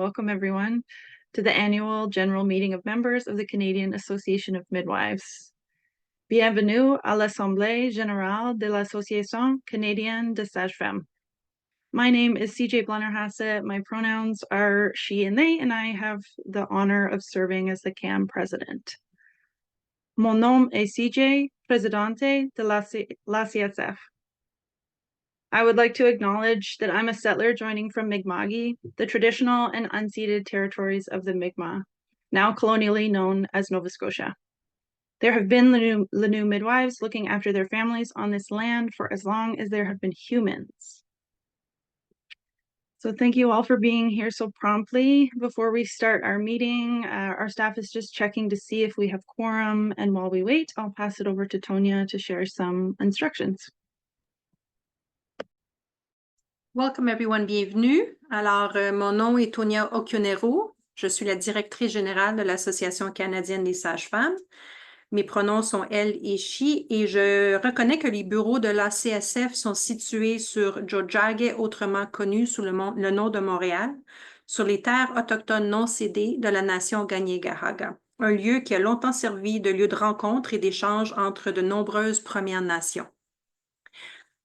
welcome everyone to the annual general meeting of members of the Canadian Association of Midwives. Bienvenue à l'Assemblée Générale de l'Association Canadienne des Sages-Femmes. My name is CJ Blennerhassett. My pronouns are she and they, and I have the honor of serving as the CAM president. Mon nom est CJ, Presidente de la CSF. I would like to acknowledge that I'm a settler joining from Mi'kma'ki, the traditional and unceded territories of the Mi'kmaq, now colonially known as Nova Scotia. There have been Lanú midwives looking after their families on this land for as long as there have been humans. So thank you all for being here so promptly. Before we start our meeting, our staff is just checking to see if we have quorum, and while we wait, I'll pass it over to Tonya to share some instructions. Welcome everyone, bienvenue. Alors, mon nom est Tonya Okionero. Je suis la directrice générale de l'Association canadienne des sages-femmes. Mes pronoms sont elle et she, et je reconnais que les bureaux de l'ACSF sont situés sur Tiohtià:ke, autrement connu sous le nom de Montréal, sur les terres autochtones non cédées de la nation Kanien'kehá:ka, un lieu qui a longtemps servi de lieu de rencontre et d'échange entre de nombreuses Premières Nations.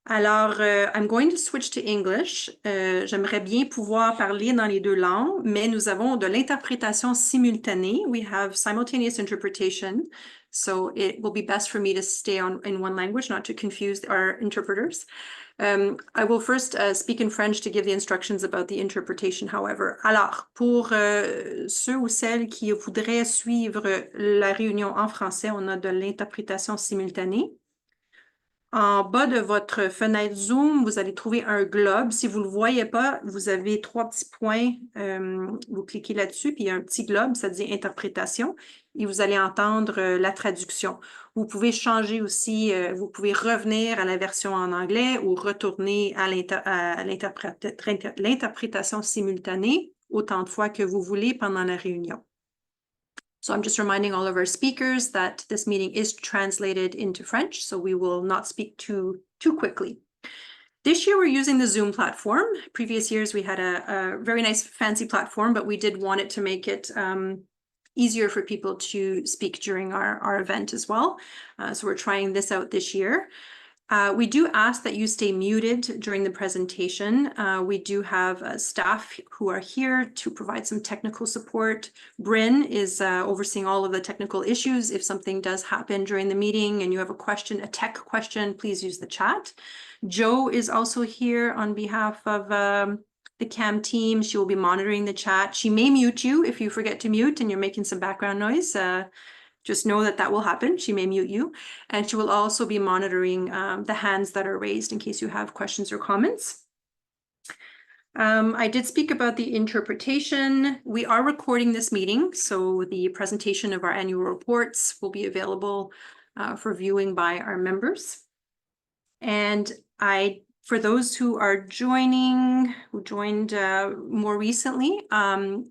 Alors, I'm going to switch to English. J'aimerais bien pouvoir parler dans les deux langues, mais nous avons de l'interprétation simultanée. We have simultaneous interpretation, so it will be best for me to stay in one language, not to confuse our interpreters. I will first speak in French to give the instructions about the interpretation, however. Alors, pour ceux ou celles qui voudraient suivre la réunion en français, on a de l'interprétation simultanée. En bas de votre fenêtre Zoom, vous allez trouver un globe. Si vous ne le voyez pas, vous avez 3 petits points. Vous cliquez là-dessus, puis il y a un petit globe, ça dit interprétation, et vous allez entendre la traduction. Vous pouvez changer aussi, vous pouvez revenir à la version en anglais ou retourner à l'interprétation simultanée autant de fois que vous voulez pendant la réunion. So I'm just reminding all of our speakers that this meeting is translated into French, so we will not speak too quickly. This year, we're using the Zoom platform. Previous years, we had a very nice, fancy platform, but we did want it to make it easier for people to speak during our event as well. So we're trying this out this year. We do ask that you stay muted during the presentation. We do have staff who are here to provide some technical support. Bryn is overseeing all of the technical issues. If something does happen during the meeting and you have a question, a tech question, please use the chat. Jo is also here on behalf of the CAM team. She will be monitoring the chat. She may mute you if you forget to mute and you're making some background noise. Just know that will happen. She may mute you. And she will also be monitoring the hands that are raised in case you have questions or comments. I did speak about the interpretation. We are recording this meeting, so the presentation of our annual reports will be available for viewing by our members. And for those who are who joined more recently,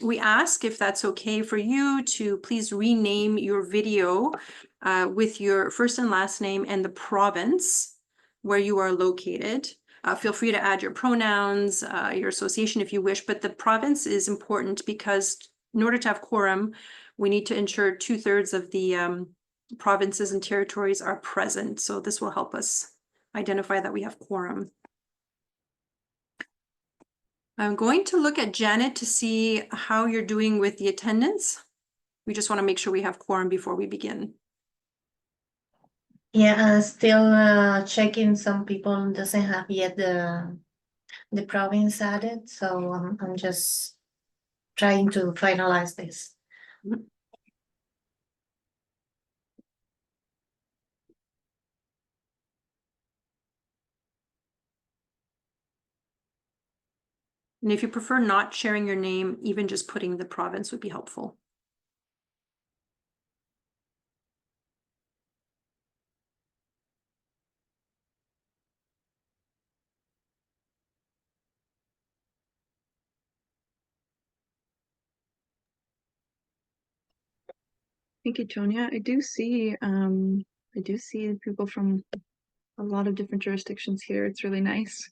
we ask if that's okay for you to please rename your video with your first and last name and the province where you are located. Feel free to add your pronouns, your association if you wish, but the province is important because in order to have quorum, we need to ensure 2/3 of the provinces and territories are present. So this will help us identify that we have quorum. I'm going to look at Janet to see how you're doing with the attendance. We just want to make sure we have quorum before we begin. Yeah, still checking. Some people doesn't have yet the province added, so I'm just trying to finalize this. And if you prefer not sharing your name, even just putting the province would be helpful. Thank you, Tonya. I do see people from a lot of different jurisdictions here. It's really nice.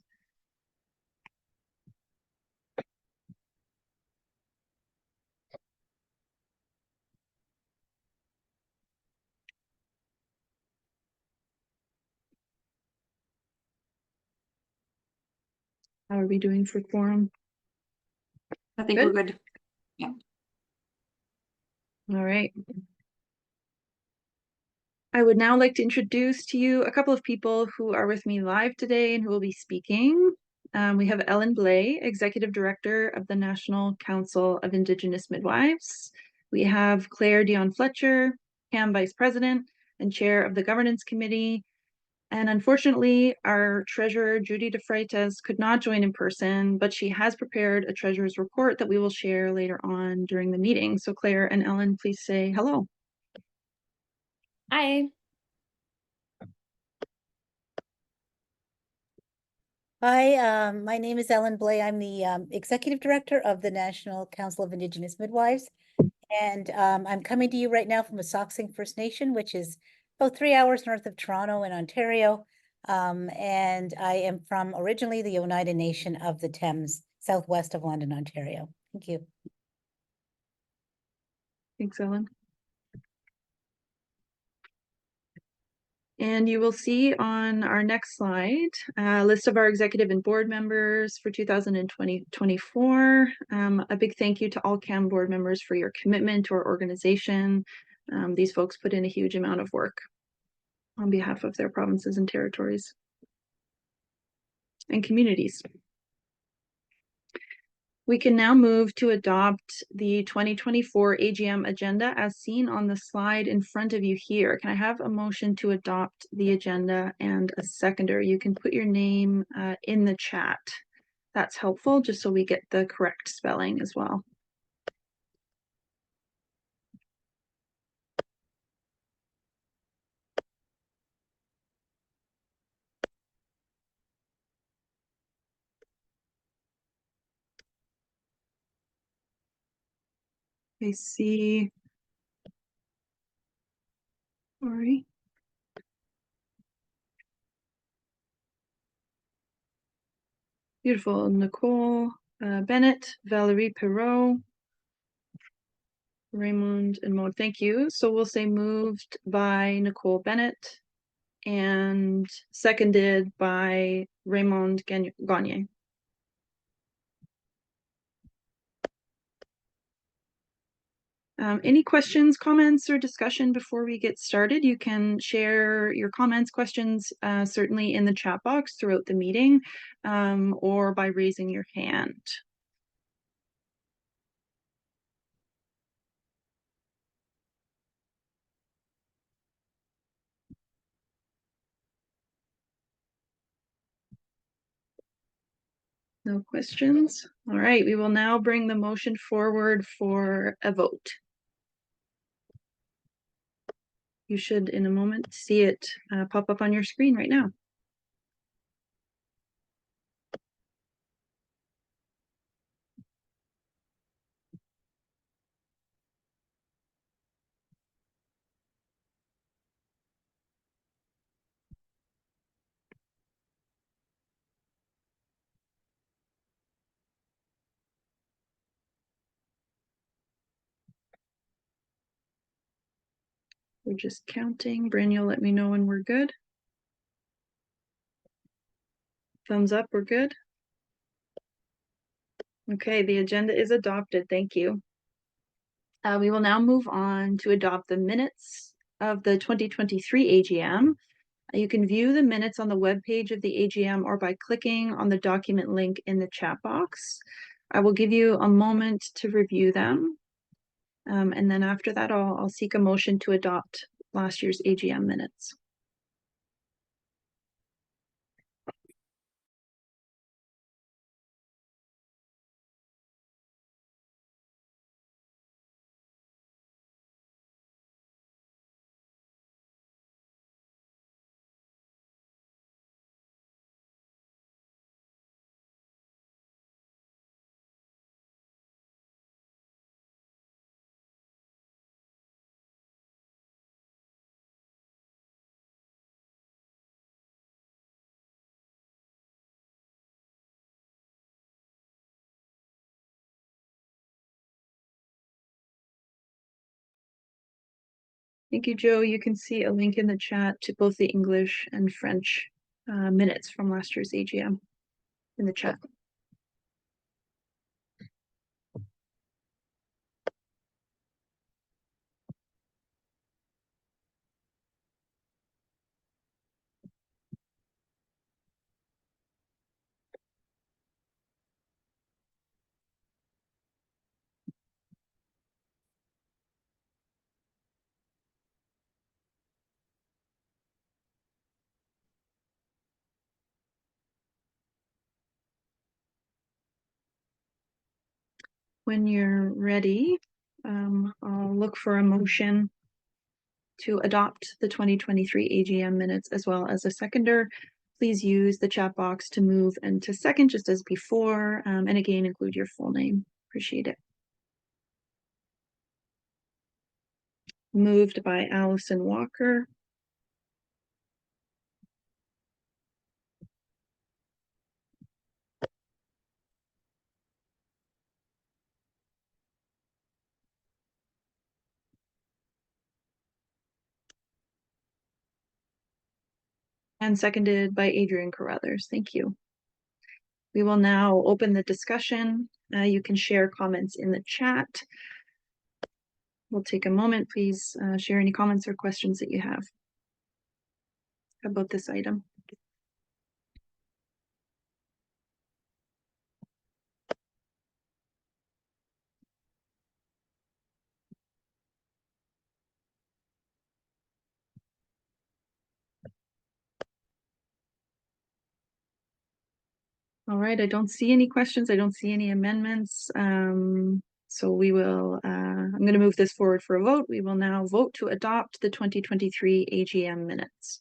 How are we doing for quorum? I think Good. we're good. All right. I would now like to introduce to you a couple of people who are with me live today and who will be speaking. We have Ellen Blay, Executive Director of the National Council of Indigenous Midwives. We have Claire Dion Fletcher, CAM Vice President and Chair of the Governance Committee. And unfortunately, our Treasurer, Judy de Freitas, could not join in person, but she has prepared a Treasurer's report that we will share later on during the meeting. So Claire and Ellen, please say hello. Hi. Hi, my name is Ellen Blay. I'm the Executive Director of the National Council of Indigenous Midwives. And I'm coming to you right now from Asauksing First Nation, which is about 3 hours north of Toronto in Ontario. And I am from originally the Oneida Nation of the Thames, southwest of London, Ontario. Thank you. Thanks, Ellen. And you will see on our next slide a list of our executive and board members for 2024. A big thank you to all CAM board members for your commitment to our organization. These folks put in a huge amount of work on behalf of their provinces and territories and communities. We can now move to adopt the 2024 AGM agenda as seen on the slide in front of you here. Can I have a motion to adopt the agenda and a seconder? You can put your name in the chat. That's helpful just so we get the correct spelling as well. I see. Sorry. Beautiful. Nicole Bennett, Valerie Perot, Raymond and Maud. Thank you. So we'll say moved by Nicole Bennett and seconded by Raymond Gagne. Any questions, comments, or discussion before we get started? You can share your comments, questions, certainly in the chat box throughout the meeting, or by raising your hand. No questions? All right, we will now bring the motion forward for a vote. You should, in a moment, see it pop up on your screen right now. We're just counting. Bryn, let me know when we're good. Thumbs up, we're good. Okay, the agenda is adopted. Thank you. We will now move on to adopt the minutes of the 2023 AGM. You can view the minutes on the webpage of the AGM or by clicking on the document link in the chat box. I will give you a moment to review them. And then after that, I'll seek a motion to adopt last year's AGM minutes. Thank you, Joe. You can see a link in the chat to both the English and French minutes from last year's AGM in the chat. When you're ready, I'll look for a motion to adopt the 2023 AGM minutes as well as a seconder. Please use the chat box to move and to second just as before, and again, include your full name. Appreciate it. Moved by Allison Walker. And seconded by Adrian Carruthers. Thank you. We will now open the discussion. You can share comments in the chat. We'll take a moment. Please share any comments or questions that you have about this item. All right, I don't see any questions. I don't see any amendments. So we will, I'm going to move this forward for a vote. We will now vote to adopt the 2023 AGM minutes.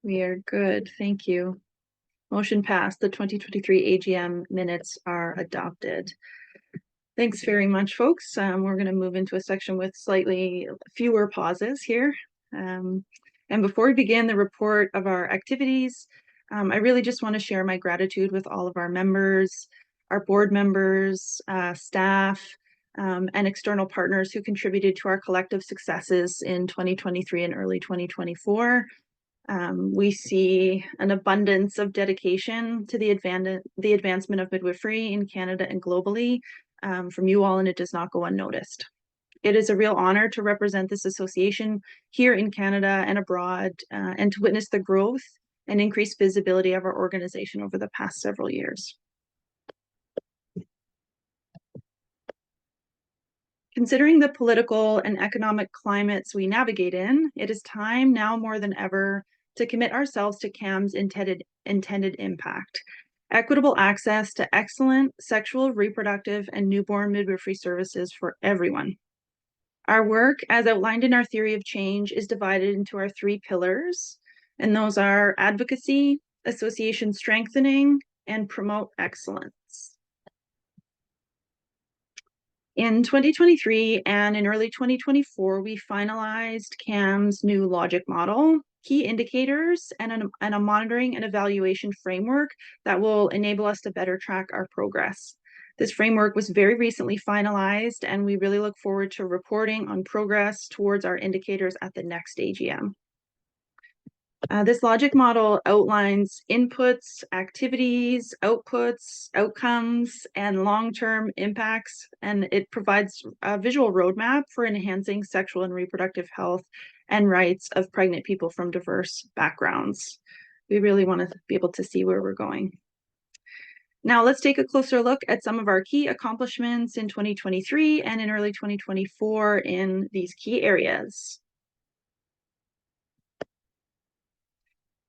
We are good. Thank you. Motion passed. The 2023 AGM minutes are adopted. Thanks very much, folks. We're going to move into a section with slightly fewer pauses here. And before we begin the report of our activities, I really just want to share my gratitude with all of our members, our board members, staff, and external partners who contributed to our collective successes in 2023 and early 2024. We see an abundance of dedication to the advancement of midwifery in Canada and globally from you all, and it does not go unnoticed. It is a real honor to represent this association here in Canada and abroad, and to witness the growth and increased visibility of our organization over the past several years. Considering the political and economic climates we navigate in, it is time now more than ever to commit ourselves to CAM's intended impact. Equitable access to excellent sexual, reproductive, and newborn midwifery services for everyone. Our work, as outlined in our theory of change, is divided into our 3 pillars, and those are advocacy, association strengthening, and promote excellence. In 2023 and in early 2024, we finalized CAM's new logic model, key indicators, and a monitoring and evaluation framework that will enable us to better track our progress. This framework was very recently finalized, and we really look forward to reporting on progress towards our indicators at the next AGM. This logic model outlines inputs, activities, outputs, outcomes, and long-term impacts, and it provides a visual roadmap for enhancing sexual and reproductive health and rights of pregnant people from diverse backgrounds. We really want to be able to see where we're going. Now let's take a closer look at some of our key accomplishments in 2023 and in early 2024 in these key areas.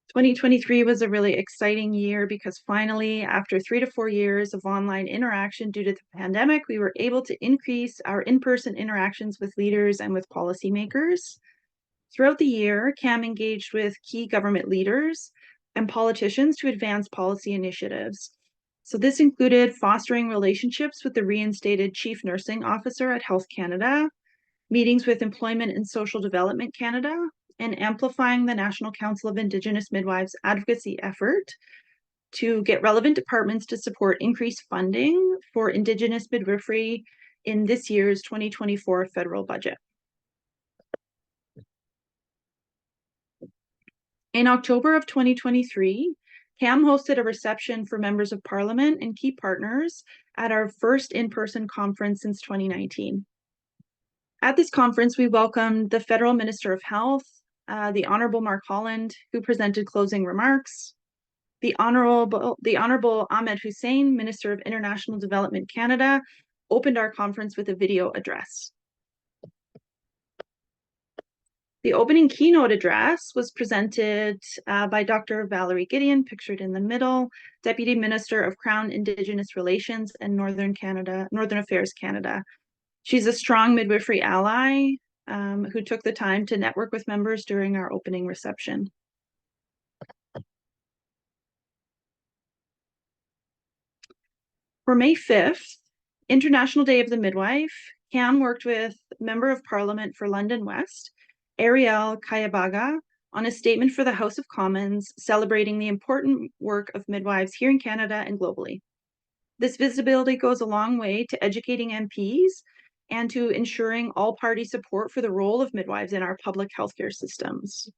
2023 was a really exciting year because finally, after 3 to 4 years of online interaction due to the pandemic, we were able to increase our in-person interactions with leaders and with policymakers. Throughout the year, CAM engaged with key government leaders and politicians to advance policy initiatives. So this included fostering relationships with the reinstated Chief Nursing Officer at Health Canada, meetings with Employment and Social Development Canada, and amplifying the National Council of Indigenous Midwives advocacy effort to get relevant departments to support increased funding for Indigenous midwifery in this year's 2024 federal budget. In October of 2023, CAM hosted a reception for members of Parliament and key partners at our first in-person conference since 2019. At this conference, we welcomed the Federal Minister of Health, the Honorable Mark Holland, who presented closing remarks, the Honorable Ahmed Hussein, Minister of International Development Canada, opened our conference with a video address. The opening keynote address was presented by Dr. Valerie Gideon, pictured in the middle, Deputy Minister of Crown Indigenous Relations and Northern Affairs Canada. She's a strong midwifery ally who took the time to network with members during our opening reception. For May 5th, International Day of the Midwife, CAM worked with Member of Parliament for London West, Ariel Kayabaga, on a statement for the House of Commons celebrating the important work of midwives here in Canada and globally. This visibility goes a long way to educating MPs and to ensuring all party support for the role of midwives in our public healthcare systems.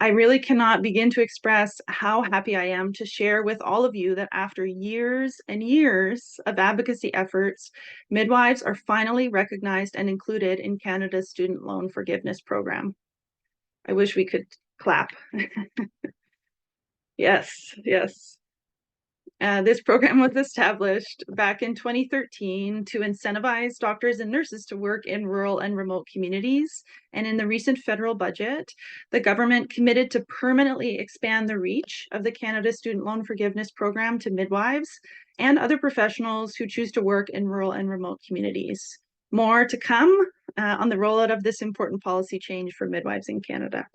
I really cannot begin to express how happy I am to share with all of you that after years and years of advocacy efforts, midwives are finally recognized and included in Canada's student loan forgiveness program. I wish we could clap. Yes. This program was established back in 2013 to incentivize doctors and nurses to work in rural and remote communities. And in the recent federal budget, the government committed to permanently expand the reach of the Canada Student Loan Forgiveness Program to midwives and other professionals who choose to work in rural and remote communities. More to come on the rollout of this important policy change for midwives in Canada.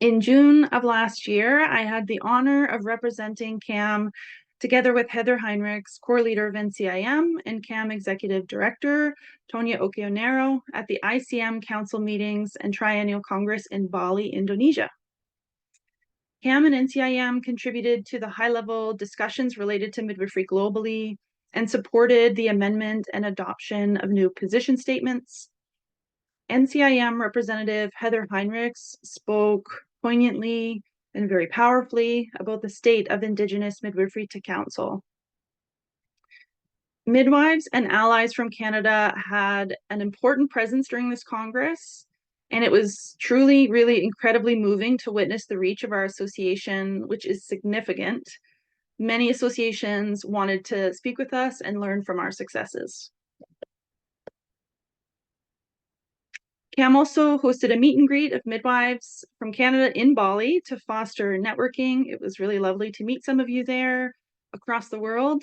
In June of last year, I had the honor of representing CAM together with Heather Heinrichs, core leader of NCIM, and CAM executive director, Tonya Okeonero, at the ICM council meetings and triennial congress in Bali, Indonesia. CAM and NCIM contributed to the high-level discussions related to midwifery globally and supported the amendment and adoption of new position statements. NCIM representative Heather Heinrichs spoke poignantly and very powerfully about the state of Indigenous midwifery to Council. Midwives and allies from Canada had an important presence during this Congress, and it was truly, really incredibly moving to witness the reach of our association, which is significant. Many associations wanted to speak with us and learn from our successes. CAM also hosted a meet and greet of midwives from Canada in Bali to foster networking. It was really lovely to meet some of you there across the world.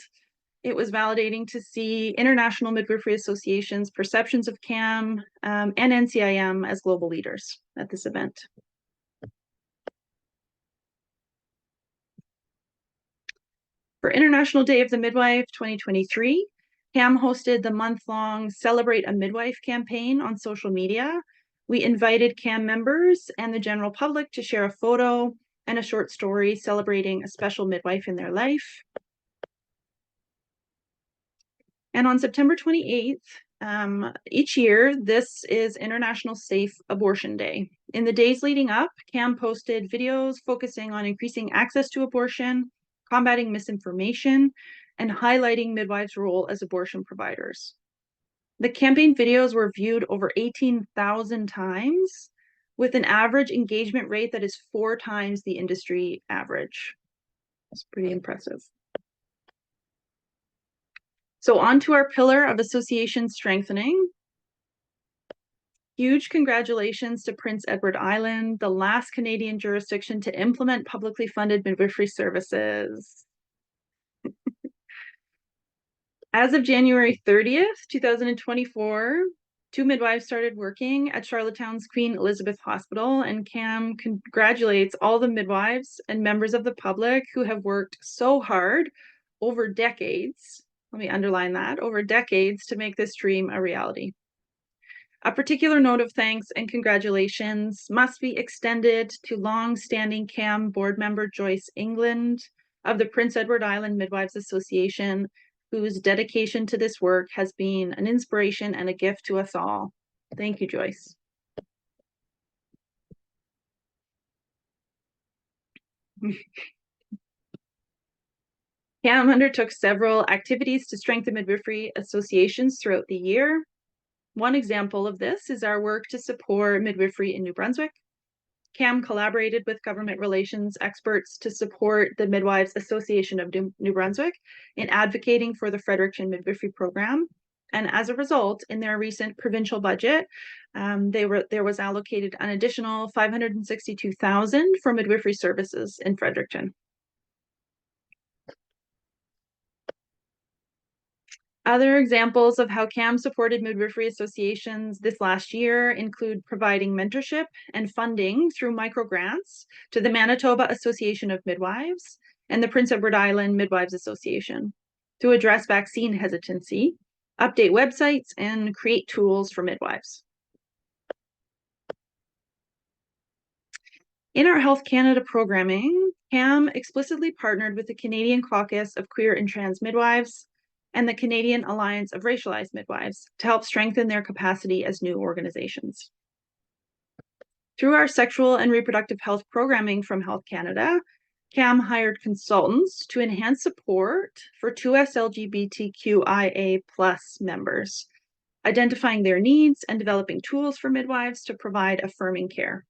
It was validating to see international midwifery associations' perceptions of CAM and NCIM as global leaders at this event. For International Day of the Midwife 2023, CAM hosted the month-long Celebrate a Midwife campaign on social media. We invited CAM members and the general public to share a photo and a short story celebrating a special midwife in their life. And on September 28th, each year, this is International Safe Abortion Day. In the days leading up, CAM posted videos focusing on increasing access to abortion, combating misinformation, and highlighting midwives' role as abortion providers. The campaign videos were viewed over 18,000 times, with an average engagement rate that is 4 times the industry average. That's pretty impressive. So on to our pillar of association strengthening. Huge congratulations to Prince Edward Island, the last Canadian jurisdiction to implement publicly funded midwifery services. As of January 30th, 2024, 2 midwives started working at Charlottetown's Queen Elizabeth Hospital, and CAM congratulates all the midwives and members of the public who have worked so hard over decades, let me underline that, over decades to make this dream a reality. A particular note of thanks and congratulations must be extended to long-standing CAM board member Joyce England of the Prince Edward Island Midwives Association, whose dedication to this work has been an inspiration and a gift to us all. Thank you, Joyce. CAM undertook several activities to strengthen midwifery associations throughout the year. One example of this is our work to support midwifery in New Brunswick. CAM collaborated with government relations experts to support the Midwives Association of New Brunswick in advocating for the Fredericton Midwifery Program. And as a result, in their recent provincial budget, there was allocated an additional $562,000 for midwifery services in Fredericton. Other examples of how CAM supported midwifery associations this last year include providing mentorship and funding through microgrants to the Manitoba Association of Midwives and the Prince Edward Island Midwives Association to address vaccine hesitancy, update websites, and create tools for midwives. In our Health Canada programming, CAM explicitly partnered with the Canadian Caucus of Queer and Trans Midwives and the Canadian Alliance of Racialized Midwives to help strengthen their capacity as new organizations. Through our sexual and reproductive health programming from Health Canada, CAM hired consultants to enhance support for 2S LGBTQIA+ members, identifying their needs and developing tools for midwives to provide affirming care.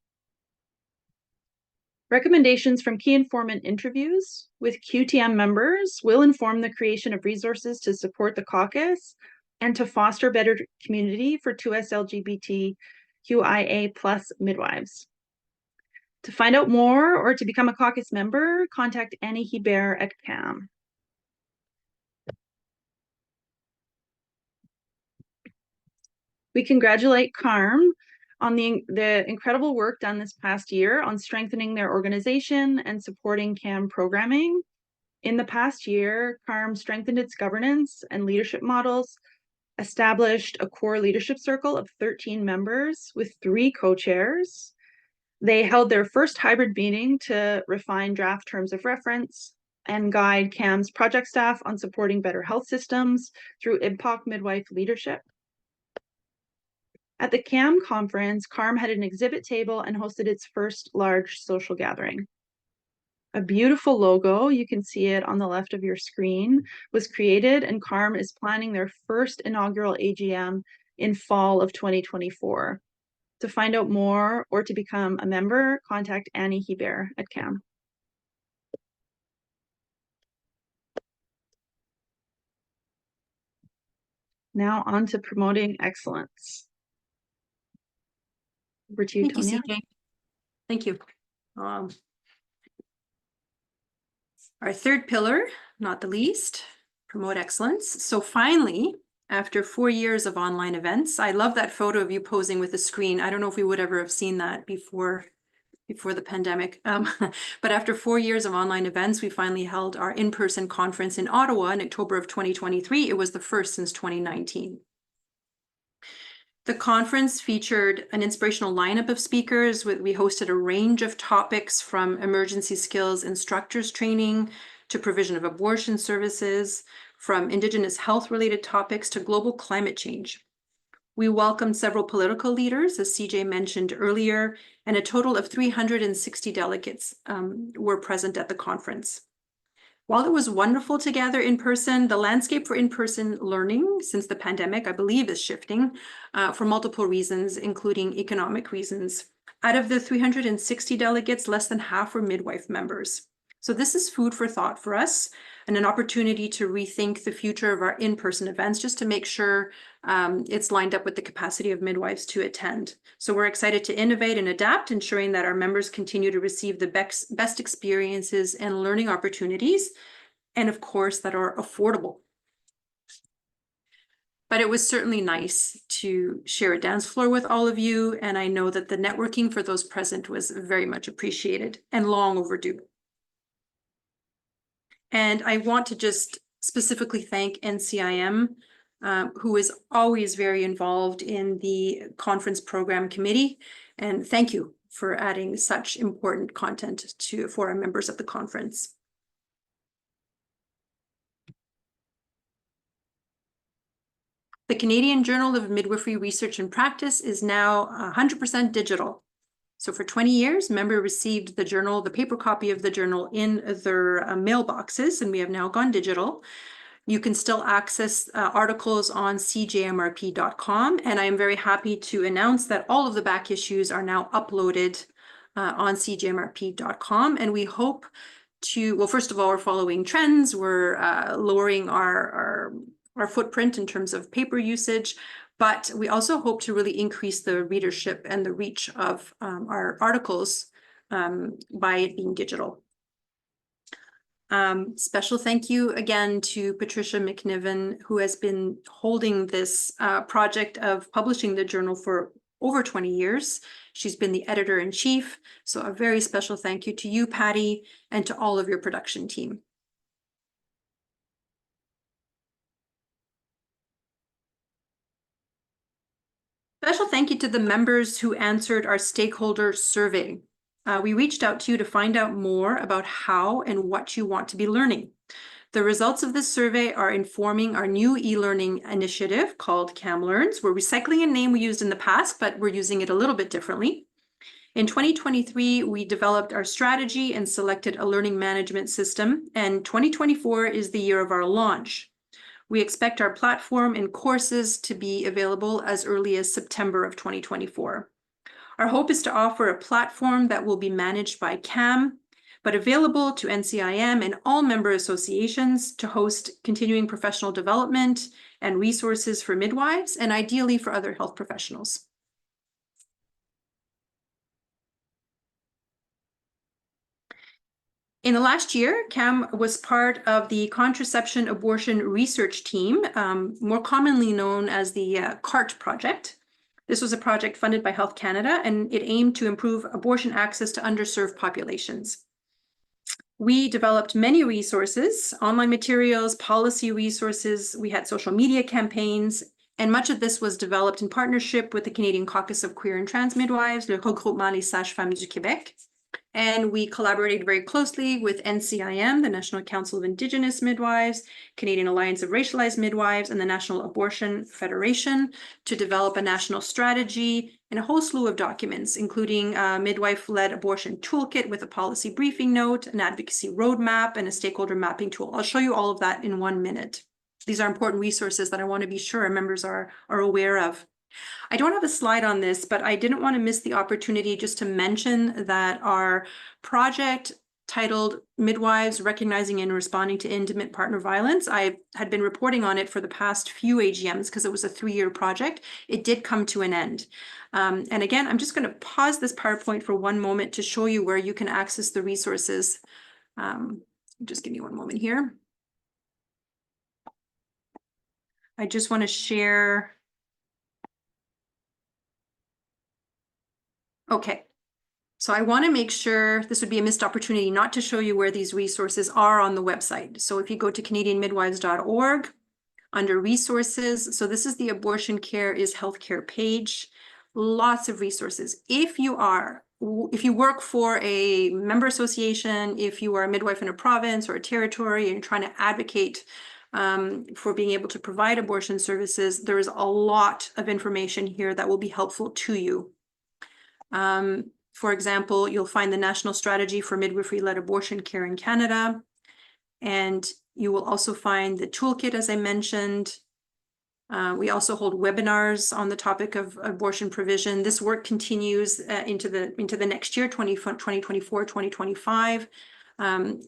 Recommendations from key informant interviews with QTM members will inform the creation of resources to support the caucus and to foster better community for 2S LGBTQIA+ midwives. To find out more or to become a caucus member, contact Annie Hebert at CAM. We congratulate CARM on the incredible work done this past year on strengthening their organization and supporting CAM programming. In the past year, CARM strengthened its governance and leadership models, established a core leadership circle of 13 members with 3 co-chairs. They held their first hybrid meeting to refine draft terms of reference and guide CAM's project staff on supporting better health systems through IMPOC midwife leadership. At the CAM conference, CARM had an exhibit table and hosted its first large social gathering. A beautiful logo, you can see it on the left of your screen, was created, and CARM is planning their first inaugural AGM in fall of 2024. To find out more or to become a member, contact Annie Hebert at CAM. Now on to promoting excellence. Over to you, Thank you, Tonya. CJ. Thank you. Our third pillar, not the least, promote excellence. So finally, after 4 years of online events, I love that photo of you posing with the screen. I don't know if we would ever have seen that before the pandemic. But after 4 years of online events, we finally held our in-person conference in Ottawa in October of 2023. It was the first since 2019. The conference featured an inspirational lineup of speakers. We hosted a range of topics from emergency skills instructors training to provision of abortion services, from Indigenous health-related topics to global climate change. We welcomed several political leaders, as CJ mentioned earlier, and a total of 360 delegates were present at the conference. While it was wonderful to gather in person, the landscape for in-person learning since the pandemic, I believe, is shifting for multiple reasons, including economic reasons. Out of the 360 delegates, less than half were midwife members. So this is food for thought for us and an opportunity to rethink the future of our in-person events just to make sure it's lined up with the capacity of midwives to attend. So we're excited to innovate and adapt, ensuring that our members continue to receive the best experiences and learning opportunities, and of course, that are affordable. But it was certainly nice to share a dance floor with all of you, and I know that the networking for those present was very much appreciated and long overdue. And I want to just specifically thank NCIM, who is always very involved in the conference program committee. And thank you for adding such important content for our members of the conference. The Canadian Journal of Midwifery Research and Practice is now 100% digital. So for 20 years, members received the journal, the paper copy of the journal in their mailboxes, and we have now gone digital. You can still access articles on cjmrp.com, and I am very happy to announce that all of the back issues are now uploaded on cjmrp.com, and we hope to, well, first of all, we're following trends, we're lowering our footprint in terms of paper usage, but we also hope to really increase the readership and the reach of our articles by it being digital. Special thank you again to Patricia McNiven, who has been holding this project of publishing the journal for over 20 years. She's been the editor-in-chief, so a very special thank you to you, Patty, and to all of your production team. Special thank you to the members who answered our stakeholder survey. We reached out to you to find out more about how and what you want to be learning. The results of this survey are informing our new e-learning initiative called CAM Learns. We're recycling a name we used in the past, but we're using it a little bit differently. In 2023, we developed our strategy and selected a learning management system, and 2024 is the year of our launch. We expect our platform and courses to be available as early as September of 2024. Our hope is to offer a platform that will be managed by CAM, but available to NCIM and all member associations to host continuing professional development and resources for midwives and ideally for other health professionals. In the last year, CAM was part of the Contraception Abortion Research Team, more commonly known as the CART project. This was a project funded by Health Canada, and it aimed to improve abortion access to underserved populations. We developed many resources, online materials, policy resources. We had social media campaigns, and much of this was developed in partnership with the Canadian Caucus of Queer and Trans Midwives, le Regroupement Les Sages-Femmes du Québec. And we collaborated very closely with NCIM, the National Council of Indigenous Midwives, Canadian Alliance of Racialized Midwives, and the National Abortion Federation to develop a national strategy and a whole slew of documents, including a midwife-led abortion toolkit with a policy briefing note, an advocacy roadmap, and a stakeholder mapping tool. I'll show you all of that in 1 minute. These are important resources that I want to be sure our members are aware of. I don't have a slide on this, but I didn't want to miss the opportunity just to mention that our project titled Midwives Recognizing and Responding to Intimate Partner Violence, I had been reporting on it for the past few AGMs because it was a 3-year project. It did come to an end. And again, I'm just going to pause this PowerPoint for 1 moment to show you where you can access the resources. Just give me 1 moment here. I just want to share. Okay, so I want to make sure this would be a missed opportunity not to show you where these resources are on the website. So if you go to canadianmidwives.org under resources, so this is the Abortion Care is Healthcare page, lots of resources. If you work for a member association, if you are a midwife in a province or a territory and you're trying to advocate for being able to provide abortion services, there is a lot of information here that will be helpful to you. For example, you'll find the National Strategy for Midwifery-Led Abortion Care in Canada, and you will also find the toolkit, as I mentioned. We also hold webinars on the topic of abortion provision. This work continues into the next year, 2024, 2025.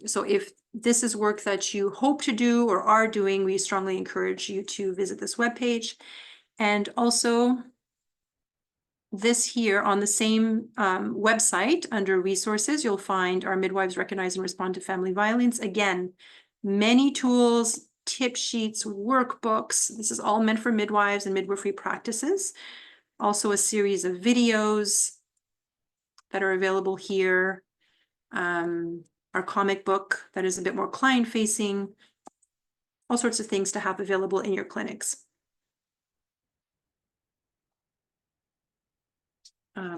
So if this is work that you hope to do or are doing, we strongly encourage you to visit this webpage. And also, this here on the same website under resources, you'll find our Midwives Recognize and Respond to Family Violence. Again, many tools, tip sheets, workbooks. This is all meant for midwives and midwifery practices. Also a series of videos that are available here. Our comic book that is a bit more client-facing. All sorts of things to have available in your clinics.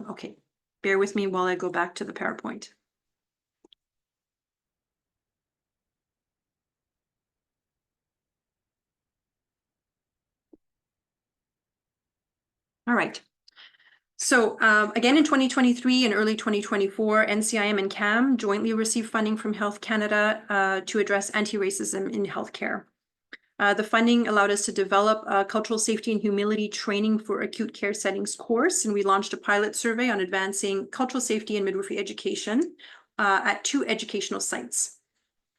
Okay, bear with me while I go back to the PowerPoint. All right. So again, in 2023 and early 2024, NCIM and CAM jointly received funding from Health Canada to address anti-racism in healthcare. The funding allowed us to develop a cultural safety and humility training for acute care settings course, and we launched a pilot survey on advancing cultural safety and midwifery education at 2 educational sites.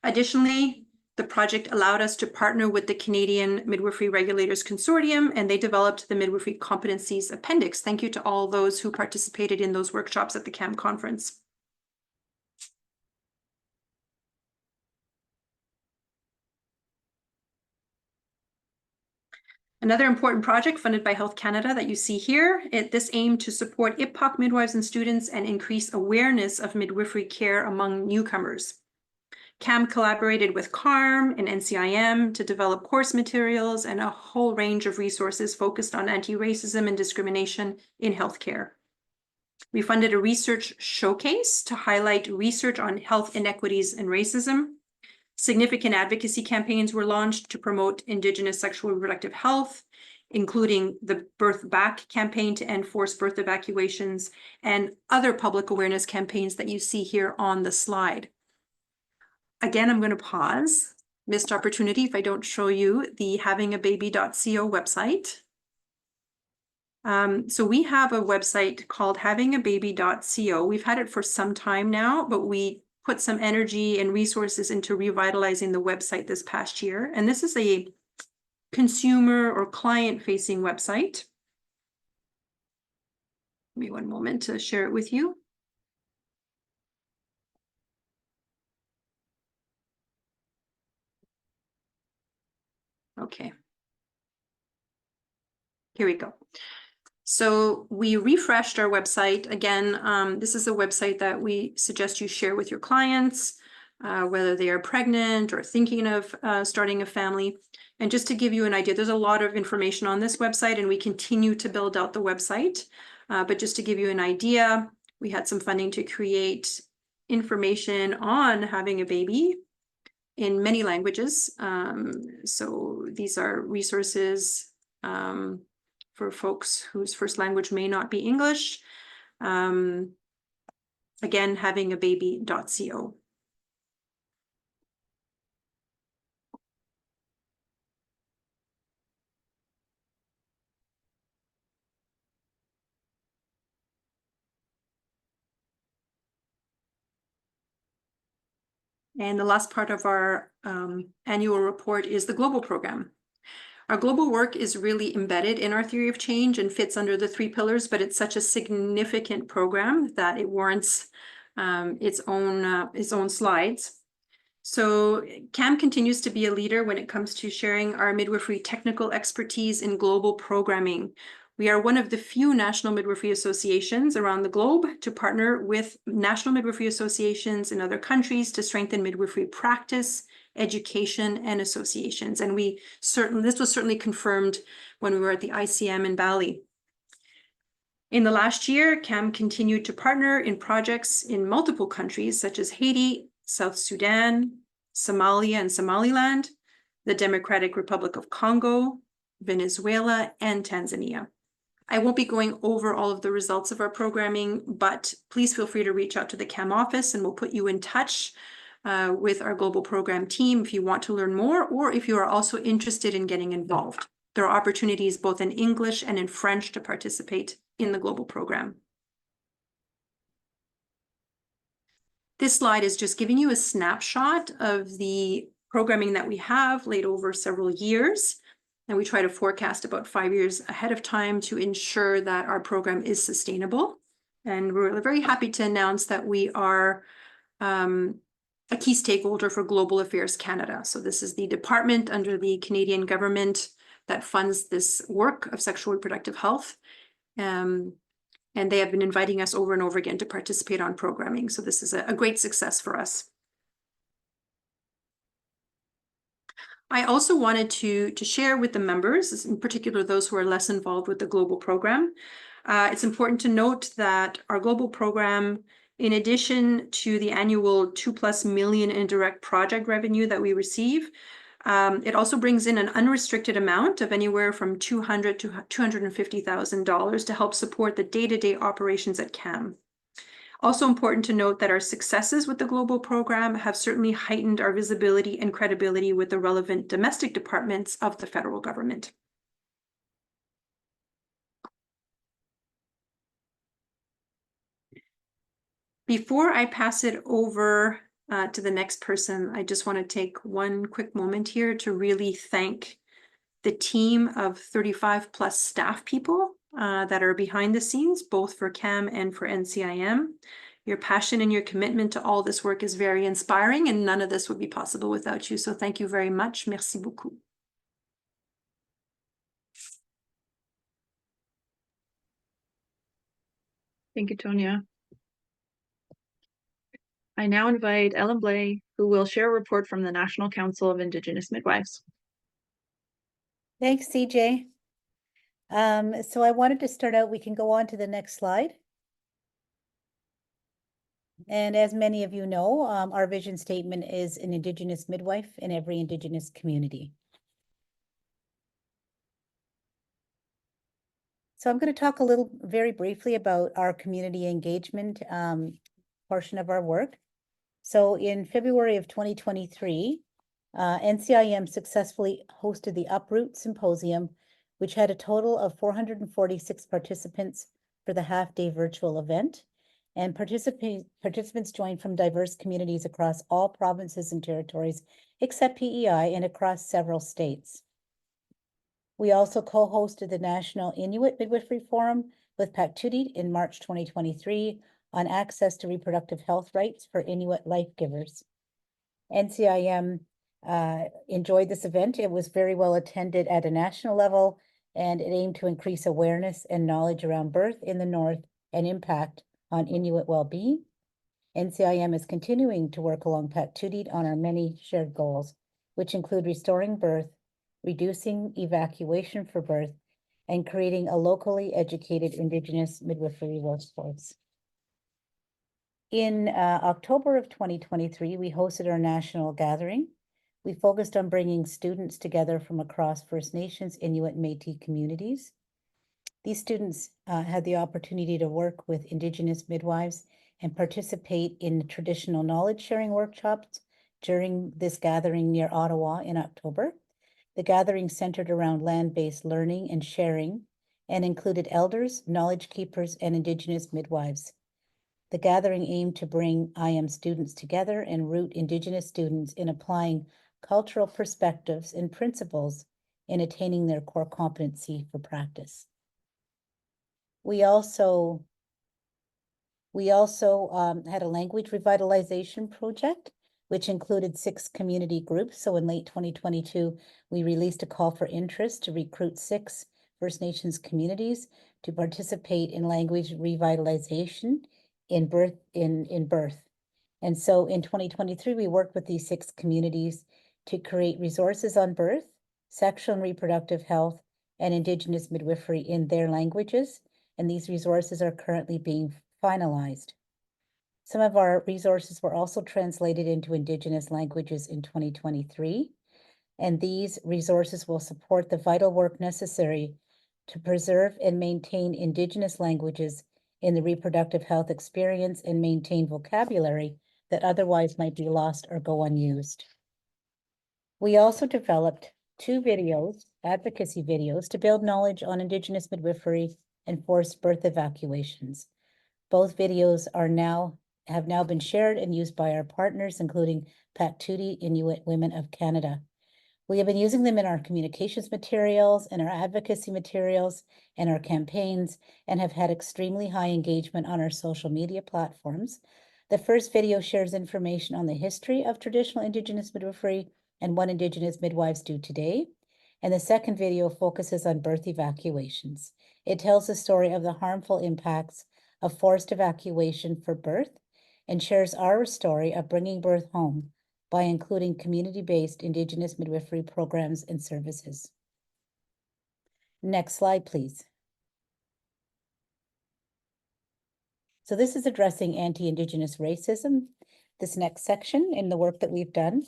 Additionally, the project allowed us to partner with the Canadian Midwifery Regulators Consortium, and they developed the Midwifery Competencies Appendix. Thank you to all those who participated in those workshops at the CAM conference. Another important project funded by Health Canada that you see here, this aimed to support IPOC midwives and students and increase awareness of midwifery care among newcomers. CAM collaborated with CARM and NCIM to develop course materials and a whole range of resources focused on anti-racism and discrimination in healthcare. We funded a research showcase to highlight research on health inequities and racism. Significant advocacy campaigns were launched to promote Indigenous sexual and reproductive health, including the Birth Back campaign to end forced birth evacuations and other public awareness campaigns that you see here on the slide. Again, I'm going to pause. Missed opportunity if I don't show you the havingababy.co website. So we have a website called havingababy.co. We've had it for some time now, but we put some energy and resources into revitalizing the website this past year. And this is a consumer or client-facing website. Give me one moment to share it with you. Okay. Here we go. So we refreshed our website. Again, this is a website that we suggest you share with your clients, whether they are pregnant or thinking of starting a family. And just to give you an idea, there's a lot of information on this website, and we continue to build out the website. But just to give you an idea, we had some funding to create information on having a baby in many languages. So these are resources for folks whose first language may not be English. Again, havingababy.co. And the last part of our annual report is the global program. Our global work is really embedded in our theory of change and fits under the 3 pillars, but it's such a significant program that it warrants its own slides. So CAM continues to be a leader when it comes to sharing our midwifery technical expertise in global programming. We are one of the few national midwifery associations around the globe to partner with national midwifery associations in other countries to strengthen midwifery practice, education, and associations. And this was certainly confirmed when we were at the ICM in Bali. In the last year, CAM continued to partner in projects in multiple countries such as Haiti, South Sudan, Somalia and Somaliland, the Democratic Republic of Congo, Venezuela, and Tanzania. I won't be going over all of the results of our programming, but please feel free to reach out to the CAM office and we'll put you in touch with our global program team if you want to learn more, or if you are also interested in getting involved. There are opportunities both in English and in French to participate in the global program. This slide is just giving you a snapshot of the programming that we have laid over several years. And we try to forecast about 5 years ahead of time to ensure that our program is sustainable. And we're very happy to announce that we are a key stakeholder for Global Affairs Canada. So this is the department under the Canadian government that funds this work of sexual and reproductive health. And they have been inviting us over and over again to participate on programming. So this is a great success for us. I also wanted to share with the members, in particular those who are less involved with the global program. It's important to note that our global program, in addition to the annual $2+ million in direct project revenue that we receive, It also brings in an unrestricted amount of anywhere from $200,000 to $250,000 to help support the day-to-day operations at CAM. Also important to note that our successes with the global program have certainly heightened our visibility and credibility with the relevant domestic departments of the federal government. Before I pass it over to the next person, I just want to take one quick moment here to really thank the team of 35 plus staff people that are behind the scenes, both for CAM and for NCIM. Your passion and your commitment to all this work is very inspiring, and none of this would be possible without you. So thank you very much. Merci beaucoup. Thank you, Tonya. I now invite Ellen Blay, who will share a report from the National Council of Indigenous Midwives. Thanks, CJ. So I wanted to start out, we can go on to the next slide. And as many of you know, our vision statement is an Indigenous midwife in every Indigenous community. So I'm going to talk very briefly about our community engagement portion of our work. So in February of 2023, NCIM successfully hosted the Uproot Symposium, which had a total of 446 participants for the half-day virtual event. And participants joined from diverse communities across all provinces and territories, except PEI, and across several states. We also co-hosted the National Inuit Midwifery Forum with Paktudit in March 2023 on access to reproductive health rights for Inuit life givers. NCIM enjoyed this event. It was very well attended at a national level, and it aimed to increase awareness and knowledge around birth in the North and impact on Inuit well-being. NCIM is continuing to work along Paktudit on our many shared goals, which include restoring birth, reducing evacuation for birth, and creating a locally educated Indigenous midwifery workforce. In October of 2023, we hosted our national gathering. We focused on bringing students together from across First Nations, Inuit, and Métis communities. These students had the opportunity to work with Indigenous midwives and participate in traditional knowledge sharing workshops during this gathering near Ottawa in October. The gathering centered around land-based learning and sharing and included elders, knowledge keepers, and Indigenous midwives. The gathering aimed to bring IM students together and root Indigenous students in applying cultural perspectives and principles in attaining their core competency for practice. We also had a language revitalization project, which included 6 community groups. So in late 2022, we released a call for interest to recruit 6 First Nations communities to participate in language revitalization in birth. And so in 2023, we worked with these 6 communities to create resources on birth, sexual and reproductive health, and Indigenous midwifery in their languages. And these resources are currently being finalized. Some of our resources were also translated into Indigenous languages in 2023, and these resources will support the vital work necessary to preserve and maintain Indigenous languages in the reproductive health experience and maintain vocabulary that otherwise might be lost or go unused. We also developed 2 videos, advocacy videos, to build knowledge on Indigenous midwifery and forced birth evacuations. Both videos have now been shared and used by our partners, including Paktudit Inuit Women of Canada. We have been using them in our communications materials and our advocacy materials and our campaigns, and have had extremely high engagement on our social media platforms. The first video shares information on the history of traditional Indigenous midwifery and what Indigenous midwives do today. And the second video focuses on birth evacuations. It tells the story of the harmful impacts of forced evacuation for birth and shares our story of bringing birth home by including community-based Indigenous midwifery programs and services. Next slide, please. So this is addressing anti-Indigenous racism, this next section in the work that we've done.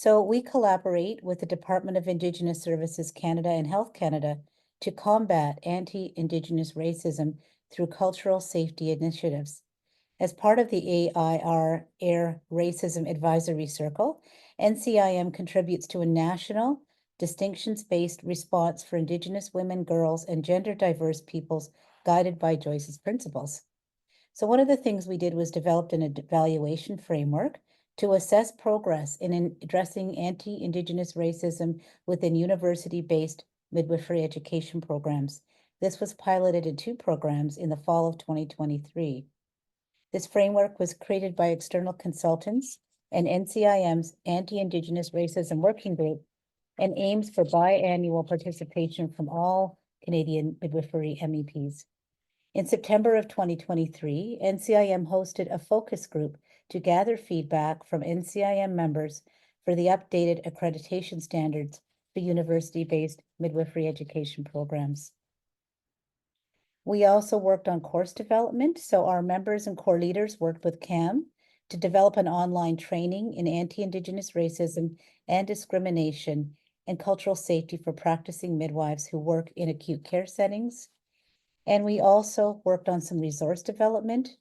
So we collaborate with the Department of Indigenous Services Canada and Health Canada to combat anti-Indigenous racism through cultural safety initiatives. As part of the AIR Air Racism Advisory Circle, NCIM contributes to a national distinctions-based response for Indigenous women, girls, and gender diverse peoples guided by Joyce's principles. So one of the things we did was developed an evaluation framework to assess progress in addressing anti-Indigenous racism within university-based midwifery education programs. This was piloted in 2 programs in the fall of 2023. This framework was created by external consultants and NCIM's Anti-Indigenous Racism Working Group and aims for biannual participation from all Canadian midwifery MEPs. In September of 2023, NCIM hosted a focus group to gather feedback from NCIM members for the updated accreditation standards for university-based midwifery education programs. We also worked on course development, so our members and core leaders worked with CAM to develop an online training in anti-Indigenous racism and discrimination and cultural safety for practicing midwives who work in acute care settings. And we also worked on some resource development,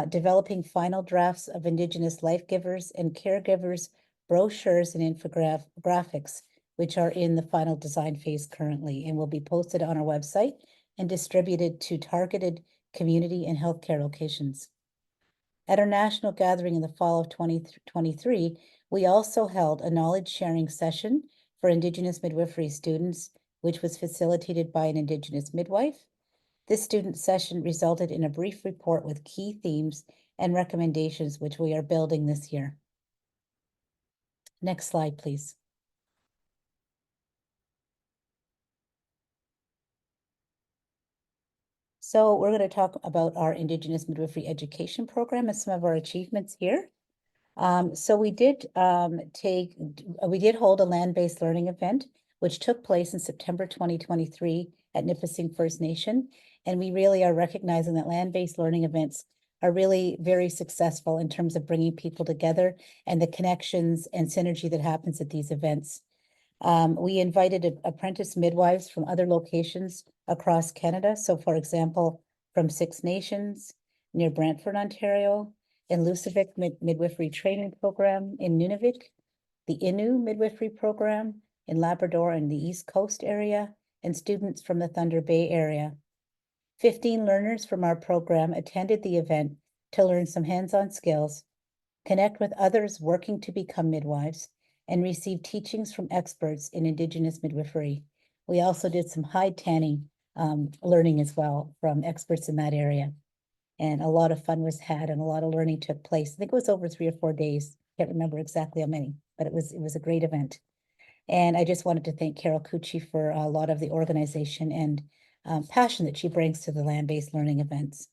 developing final drafts of Indigenous life givers and caregivers, brochures and infographics, which are in the final design phase currently and will be posted on our website and distributed to targeted community and healthcare locations. At our national gathering in the fall of 2023, we also held a knowledge sharing session for Indigenous midwifery students, which was facilitated by an Indigenous midwife. This student session resulted in a brief report with key themes and recommendations, which we are building this year. Next slide, please. So we're going to talk about our Indigenous midwifery education program and some of our achievements here. So we did hold a land-based learning event, which took place in September 2023 at Nipissing First Nation. And we really are recognizing that land-based learning events are really very successful in terms of bringing people together and the connections and synergy that happens at these events. We invited apprentice midwives from other locations across Canada. So for example, from Six Nations near Brantford, Ontario, in Lusivik Midwifery Training Program in Nunavik, the Innu Midwifery Program in Labrador and the East Coast area, and students from the Thunder Bay area. 15 learners from our program attended the event to learn some hands-on skills, connect with others working to become midwives, and receive teachings from experts in Indigenous midwifery. We also did some hide tanning learning as well from experts in that area. And a lot of fun was had and a lot of learning took place. I think it was over 3 or 4 days. Can't remember exactly how many, but it was a great event. And I just wanted to thank Carol Cucci for a lot of the organization and passion that she brings to the land-based learning events.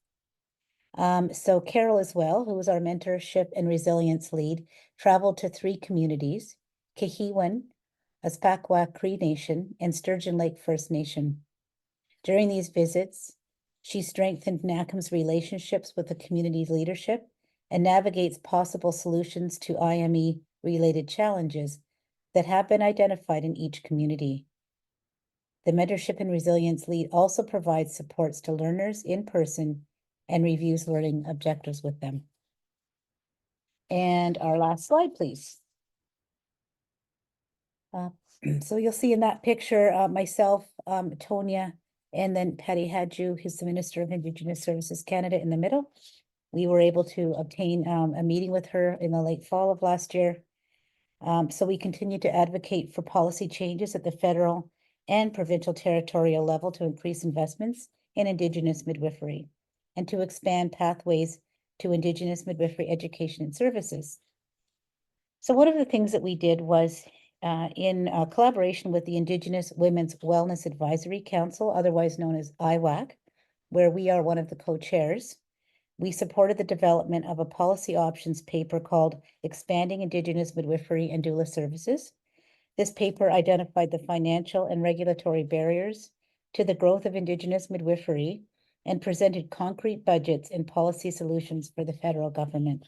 So Carol as well, who was our mentorship and resilience lead, traveled to 3 communities, Kahiwan, Aspakwa Cree Nation, and Sturgeon Lake First Nation. During these visits, she strengthened NACM's relationships with the community's leadership and navigates possible solutions to IME-related challenges that have been identified in each community. The mentorship and resilience lead also provides supports to learners in person and reviews learning objectives with them. And our last slide, please. So you'll see in that picture, myself, Tonya, and then Patty Hadju, who's the Minister of Indigenous Services Canada in the middle. We were able to obtain a meeting with her in the late fall of last year. So we continue to advocate for policy changes at the federal and provincial territorial level to increase investments in Indigenous midwifery and to expand pathways to Indigenous midwifery education and services. So one of the things that we did was in collaboration with the Indigenous Women's Wellness Advisory Council, otherwise known as IWAC, where we are one of the co-chairs, we supported the development of a policy options paper called Expanding Indigenous Midwifery and Doula Services. This paper identified the financial and regulatory barriers to the growth of Indigenous midwifery and presented concrete budgets and policy solutions for the federal government.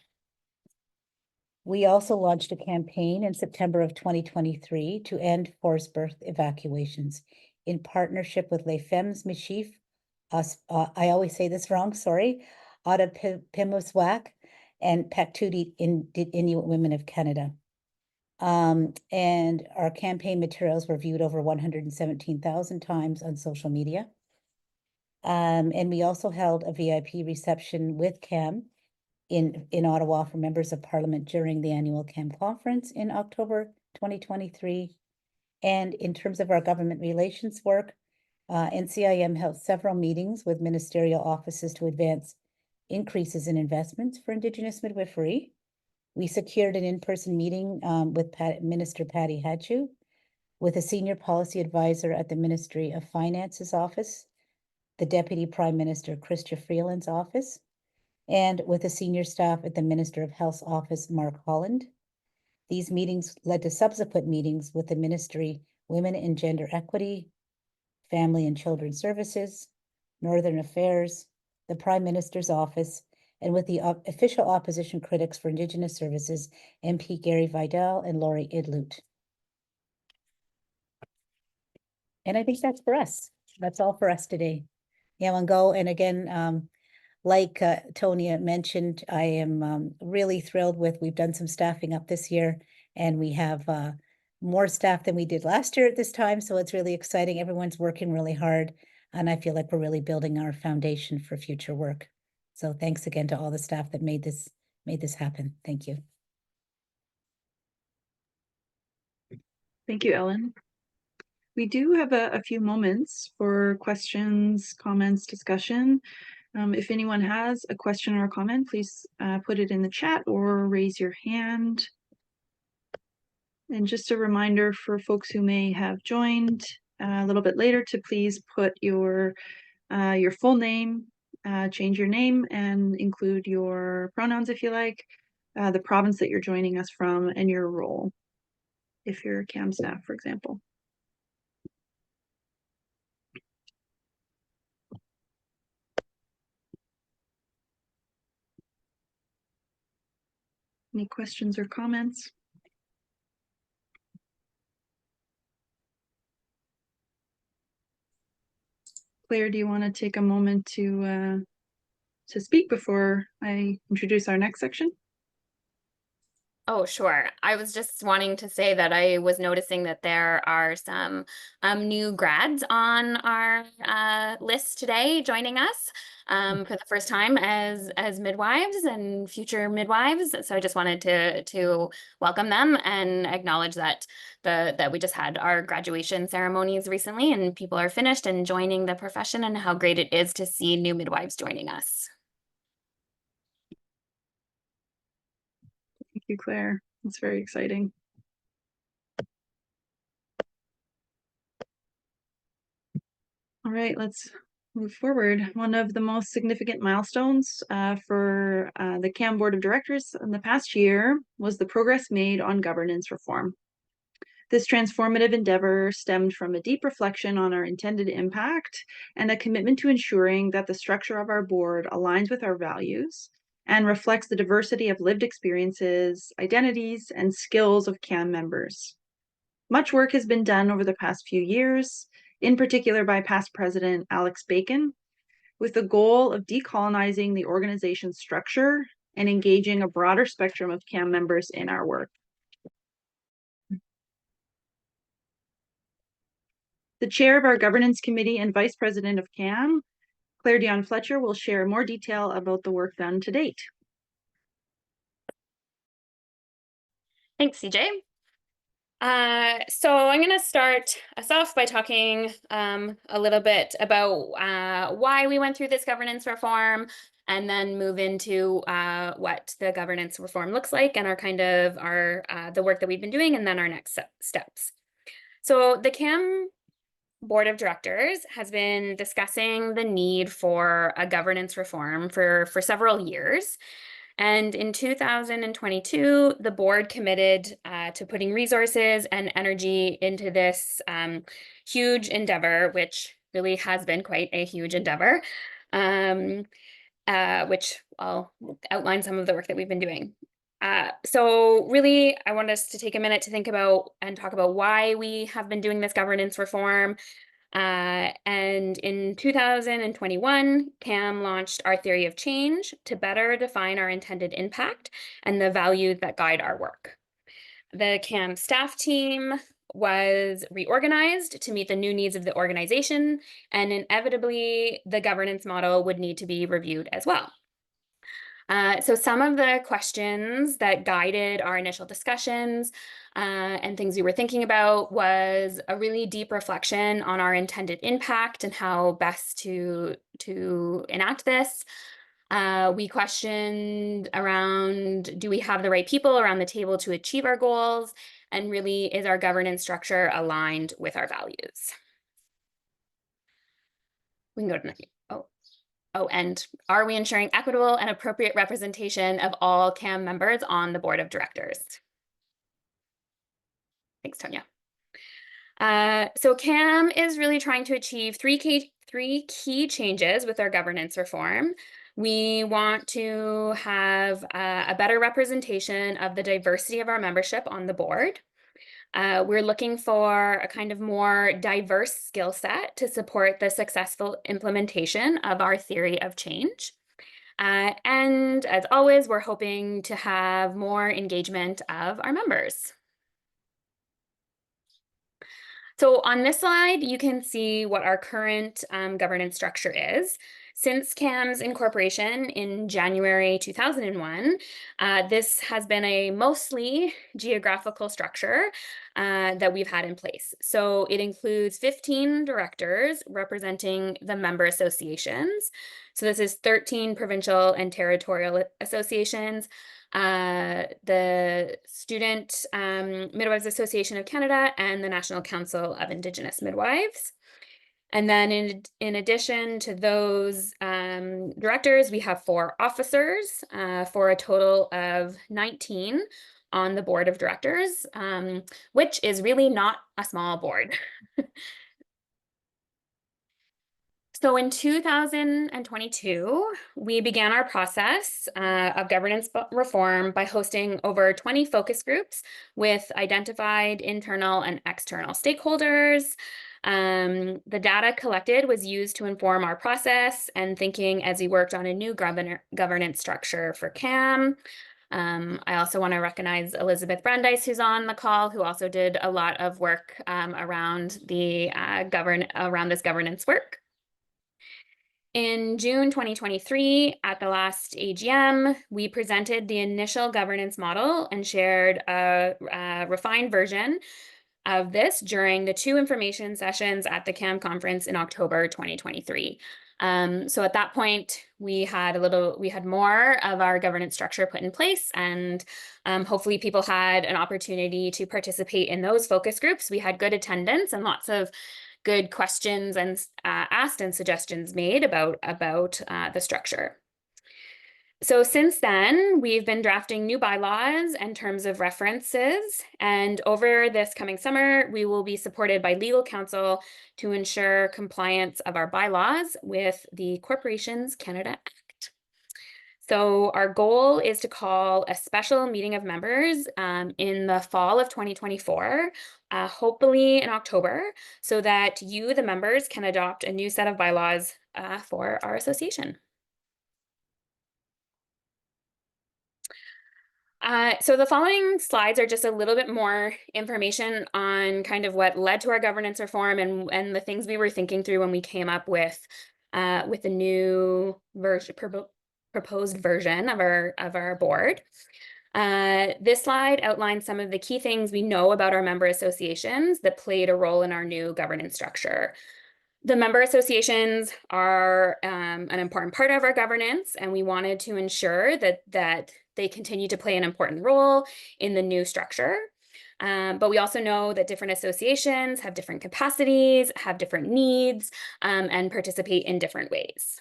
We also launched a campaign in September of 2023 to end forced birth evacuations in partnership with Les Femmes Mishif, I always say this wrong, sorry, Ottapimuswak, and Paktudi Inuit Women of Canada. And our campaign materials were viewed over 117,000 times on social media. And we also held a VIP reception with CAM in Ottawa for members of Parliament during the annual CAM conference in October 2023. And in terms of our government relations work, NCIM held several meetings with ministerial offices to advance increases in investments for Indigenous midwifery. We secured an in-person meeting with Minister Patty Hatchu, with a senior policy advisor at the Ministry of Finance's office, the Deputy Prime Minister Chrystia Freeland's office, and with the senior staff at the Minister of Health's office, Mark Holland. These meetings led to subsequent meetings with the Ministry Women and Gender Equity, Family and Children's Services, Northern Affairs, the Prime Minister's office, and with the official opposition critics for Indigenous Services, MP Gary Vidal and Laurie Idlut. And I think that's for us. That's all for us today. Yawango, and again, like Tonya mentioned, I am really thrilled we've done some staffing up this year, and we have more staff than we did last year at this time, so it's really exciting. Everyone's working really hard, and I feel like we're really building our foundation for future work. So thanks again to all the staff that made this happen. Thank you. Thank you, Ellen. We do have a few moments for questions, comments, discussion. If anyone has a question or a comment, please put it in the chat or raise your hand. And just a reminder for folks who may have joined a little bit later to please put your full name, change your name, and include your pronouns if you like, the province that you're joining us from, and your role, if you're CAM staff, for example. Any questions or comments? Claire, do you want to take a moment to speak before I introduce our next section? Oh, sure. I was just wanting to say that I was noticing that there are some new grads on our list today joining us for the first time as midwives and future midwives. So I just wanted to welcome them and acknowledge that that we just had our graduation ceremonies recently, and people are finished and joining the profession, and how great it is to see new midwives joining us. Thank you, Claire. It's very exciting. All right, let's move forward. One of the most significant milestones for the CAM Board of Directors in the past year was the progress made on governance reform. This transformative endeavor stemmed from a deep reflection on our intended impact and a commitment to ensuring that the structure of our board aligns with our values and reflects the diversity of lived experiences, identities, and skills of CAM members. Much work has been done over the past few years, in particular by past President Alex Bacon, with the goal of decolonizing the organization's structure and engaging a broader spectrum of CAM members in our work. The chair of our governance committee and vice president of CAM, Claire Dion Fletcher, will share more detail about the work done to date. Thanks, CJ. So I'm going to start us off by talking a little bit about why we went through this governance reform, and then move into what the governance reform looks like and the work that we've been doing, and then our next steps. So the CAM Board of Directors has been discussing the need for a governance reform for several years. And in 2022, the board committed to putting resources and energy into this huge endeavor, which really has been quite a huge endeavor, which I'll outline some of the work that we've been doing. So really, I want us to take a minute to think about and talk about why we have been doing this governance reform. And in 2021, CAM launched our theory of change to better define our intended impact and the values that guide our work. The CAM staff team was reorganized to meet the new needs of the organization, and inevitably, the governance model would need to be reviewed as well. So some of the questions that guided our initial discussions and things we were thinking about was a really deep reflection on our intended impact and how best to enact this. We questioned around, do we have the right people around the table to achieve our goals? And really, is our governance structure aligned with our values? We can go to the next. Oh, and are we ensuring equitable and appropriate representation of all CAM members on the board of directors? Thanks, Tonya. So CAM is really trying to achieve three key changes with our governance reform. We want to have a better representation of the diversity of our membership on the board. We're looking for a kind of more diverse skill set to support the successful implementation of our theory of change. And as always, we're hoping to have more engagement of our members. So on this slide, you can see what our current governance structure is. Since CAM's incorporation in January 2001, this has been a mostly geographical structure that we've had in place. So it includes 15 directors representing the member associations. So this is 13 provincial and territorial associations, the Student Midwives Association of Canada, and the National Council of Indigenous Midwives. And then in addition to those directors, we have 4 officers for a total of 19 on the board of directors, which is really not a small board. So in 2022, we began our process of governance reform by hosting over 20 focus groups with identified internal and external stakeholders. The data collected was used to inform our process and thinking as we worked on a new governance structure for CAM. I also want to recognize Elizabeth Brandeis, who's on the call, who also did a lot of work around this governance work. In June 2023, at the last AGM, we presented the initial governance model and shared a refined version of this during the 2 information sessions at the CAM conference in October 2023. So at that point, we had more of our governance structure put in place, and hopefully people had an opportunity to participate in those focus groups. We had good attendance and lots of good questions and asked and suggestions made about the structure. So since then, we've been drafting new bylaws and terms of references, and over this coming summer, we will be supported by legal counsel to ensure compliance of our bylaws with the Corporations Canada Act. So our goal is to call a special meeting of members in the fall of 2024, hopefully in October, so that you, the members, can adopt a new set of bylaws for our association. So the following slides are just a little bit more information on kind of what led to our governance reform and the things we were thinking through when we came up with the new proposed version of our board. This slide outlines some of the key things we know about our member associations that played a role in our new governance structure. The member associations are an important part of our governance, and we wanted to ensure that they continue to play an important role in the new structure. But we also know that different associations have different capacities, have different needs, and participate in different ways.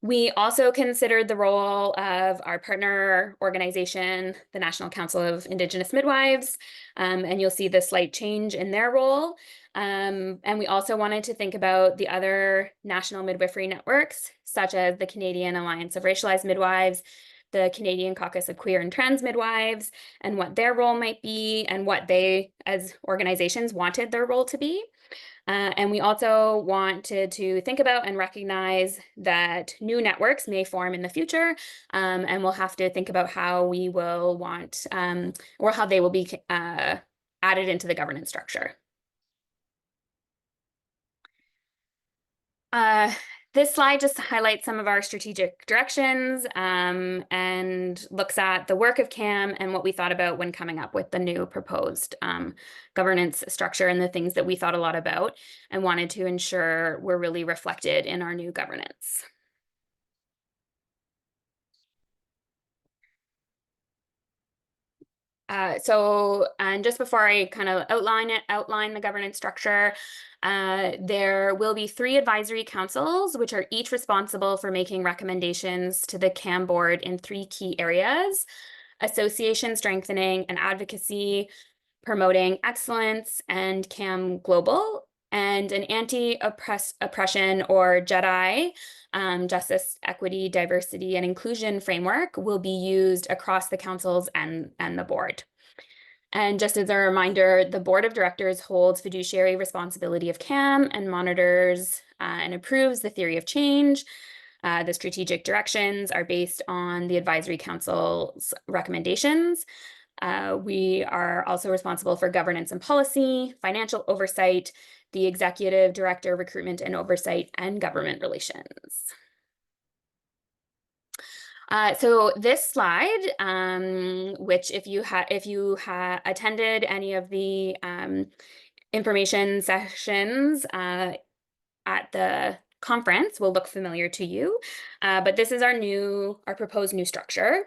We also considered the role of our partner organization, the National Council of Indigenous Midwives, and you'll see the slight change in their role. And we also wanted to think about the other national midwifery networks, such as the Canadian Alliance of Racialized Midwives, the Canadian Caucus of Queer and Trans Midwives, and what their role might be and what they, as organizations, wanted their role to be. And we also wanted to think about and recognize that new networks may form in the future, and we'll have to think about how we will want, or how they will be added into the governance structure. This slide just highlights some of our strategic directions and looks at the work of CAM and what we thought about when coming up with the new proposed governance structure and the things that we thought a lot about and wanted to ensure were really reflected in our new governance. And just before I kind of outline the governance structure, there will be 3 advisory councils, which are each responsible for making recommendations to the CAM board in 3 key areas: association strengthening and advocacy, promoting excellence, and CAM Global. And an anti-oppression or JEDI, Justice, Equity, Diversity, and Inclusion framework will be used across the councils and the board. And just as a reminder, the board of directors holds fiduciary responsibility of CAM and monitors and approves the theory of change. The strategic directions are based on the advisory council's recommendations. We are also responsible for governance and policy, financial oversight, the executive director, recruitment and oversight, and government relations. So this slide, which if you attended any of the information sessions at the conference will look familiar to you, but this is our proposed new structure.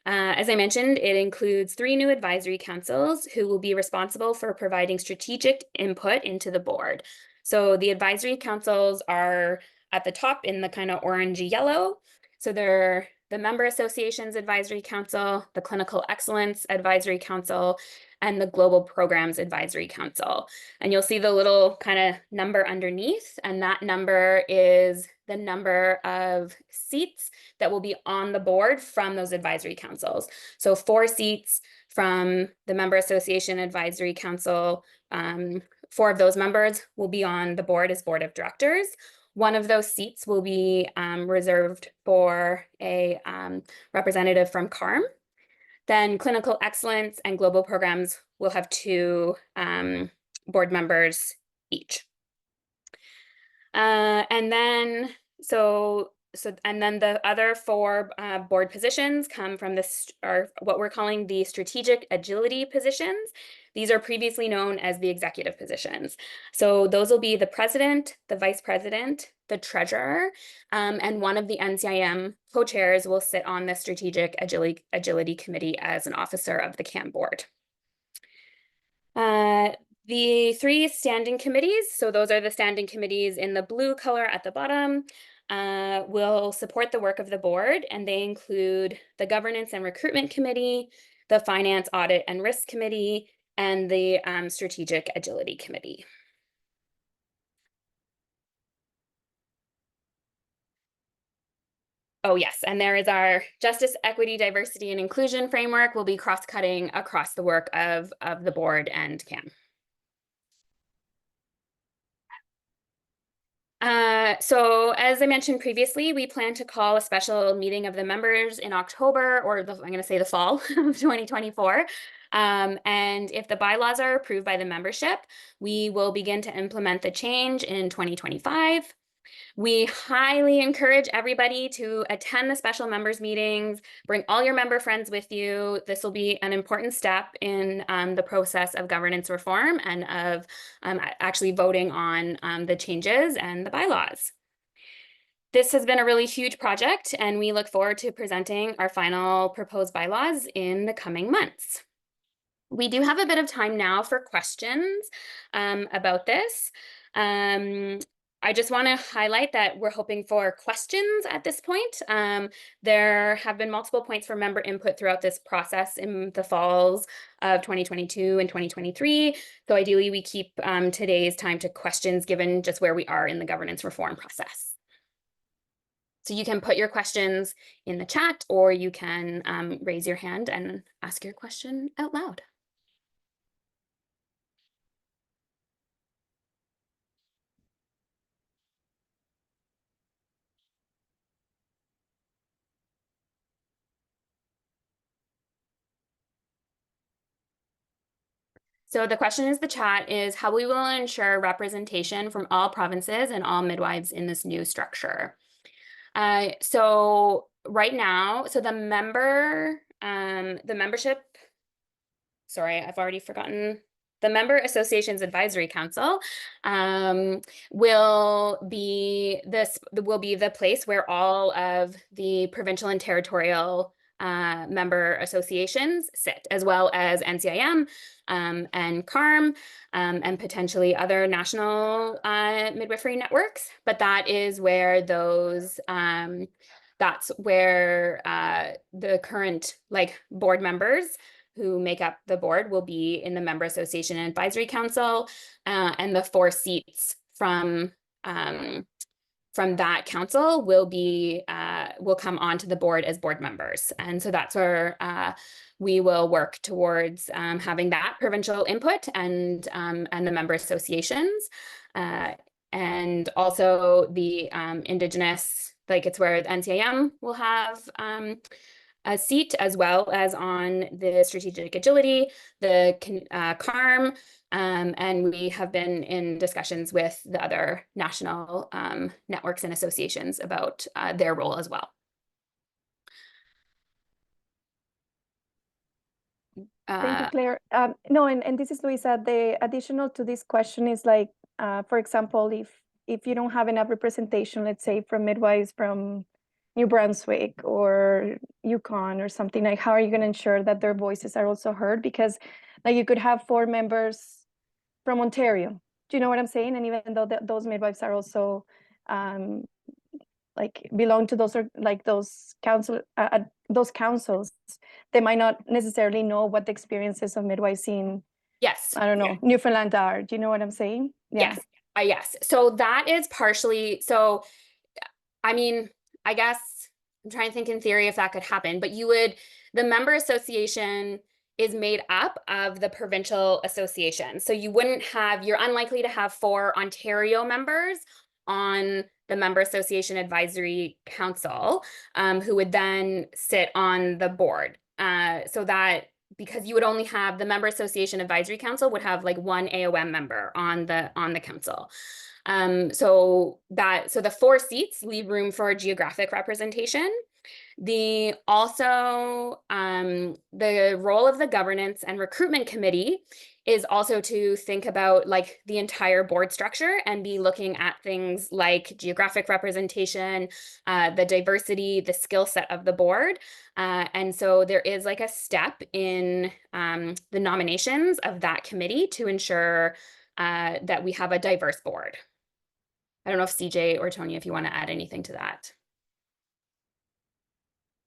As I mentioned, it includes 3 new advisory councils who will be responsible for providing strategic input into the board. So the advisory councils are at the top in the kind of orangey yellow. So they're the Member Associations Advisory Council, the Clinical Excellence Advisory Council, and the Global Programs Advisory Council. And you'll see the little kind of number underneath, and that number is the number of seats that will be on the board from those advisory councils. So 4 seats from the Member Association Advisory Council, 4 of those members will be on the board as board of directors. 1 of those seats will be reserved for a representative from CARM. Then Clinical Excellence and Global Programs will have 2 board members each. And then the other 4 board positions come from what we're calling the strategic agility positions. These are previously known as the executive positions. So those will be the president, the vice president, the treasurer, and one of the NCIM co-chairs will sit on the strategic agility committee as an officer of the CAM board. The 3 standing committees, so those are the standing committees in the blue color at the bottom, will support the work of the board, and they include the Governance and Recruitment Committee, the Finance, Audit, and Risk Committee, and the Strategic Agility Committee. Oh yes, and there is our Justice, Equity, Diversity, and Inclusion framework will be cross-cutting across the work of the board and CAM. So as I mentioned previously, we plan to call a special meeting of the members in October, or I'm going to say the fall of 2024. And if the bylaws are approved by the membership, we will begin to implement the change in 2025. We highly encourage everybody to attend the special members meetings, bring all your member friends with you. This will be an important step in the process of governance reform and of actually voting on the changes and the bylaws. This has been a really huge project, and we look forward to presenting our final proposed bylaws in the coming months. We do have a bit of time now for questions about this. I just want to highlight that we're hoping for questions at this point. There have been multiple points for member input throughout this process in the falls of 2022 and 2023. So ideally, we keep today's time to questions given just where we are in the governance reform process. So you can put your questions in the chat, or you can raise your hand and ask your question out loud. So the question is, the chat is how we will ensure representation from all provinces and all midwives in this new structure. So right now, so the membership, sorry, I've already forgotten. The Member Associations Advisory Council will be the place where all of the provincial and territorial member associations sit, as well as NCIM and CARM and potentially other national midwifery networks. But that is where those that's where the current board members who make up the board will be in the Member Association and Advisory Council, and the 4 seats from that council will come onto the board as board members. And so that's where we will work towards having that provincial input and the member associations, and also the Indigenous, it's where the NCIM will have a seat, as well as on the strategic agility, the CARM, and we have been in discussions with the other national networks and associations about their role as well. Thank you, Claire. No, and this is Luisa. The additional to this question is for example, if you don't have enough representation, let's say from midwives from New Brunswick or Yukon or something, how are you going to ensure that their voices are also heard? Because you could have 4 members from Ontario. Do you know what I'm saying? And even though those midwives are also belong to those councils, they might not necessarily know what the experiences of midwives in, yes, I don't know, Newfoundland are. Do you know what I'm saying? Yeah. Yes. Yes. So that is partially, so I mean, I guess I'm trying to think in theory if that could happen, but the member association is made up of the provincial association. So you're unlikely to have 4 Ontario members on the Member Association Advisory Council, who would then sit on the board. So that, because you would only have the Member Association Advisory Council would have 1 AOM member on the council. So the 4 seats leave room for geographic representation. The role of the governance and recruitment committee is also to think about the entire board structure and be looking at things like geographic representation, the diversity, the skill set of the board. And so there is a step in the nominations of that committee to ensure that we have a diverse board. I don't know if CJ or Tony, if you want to add anything to that.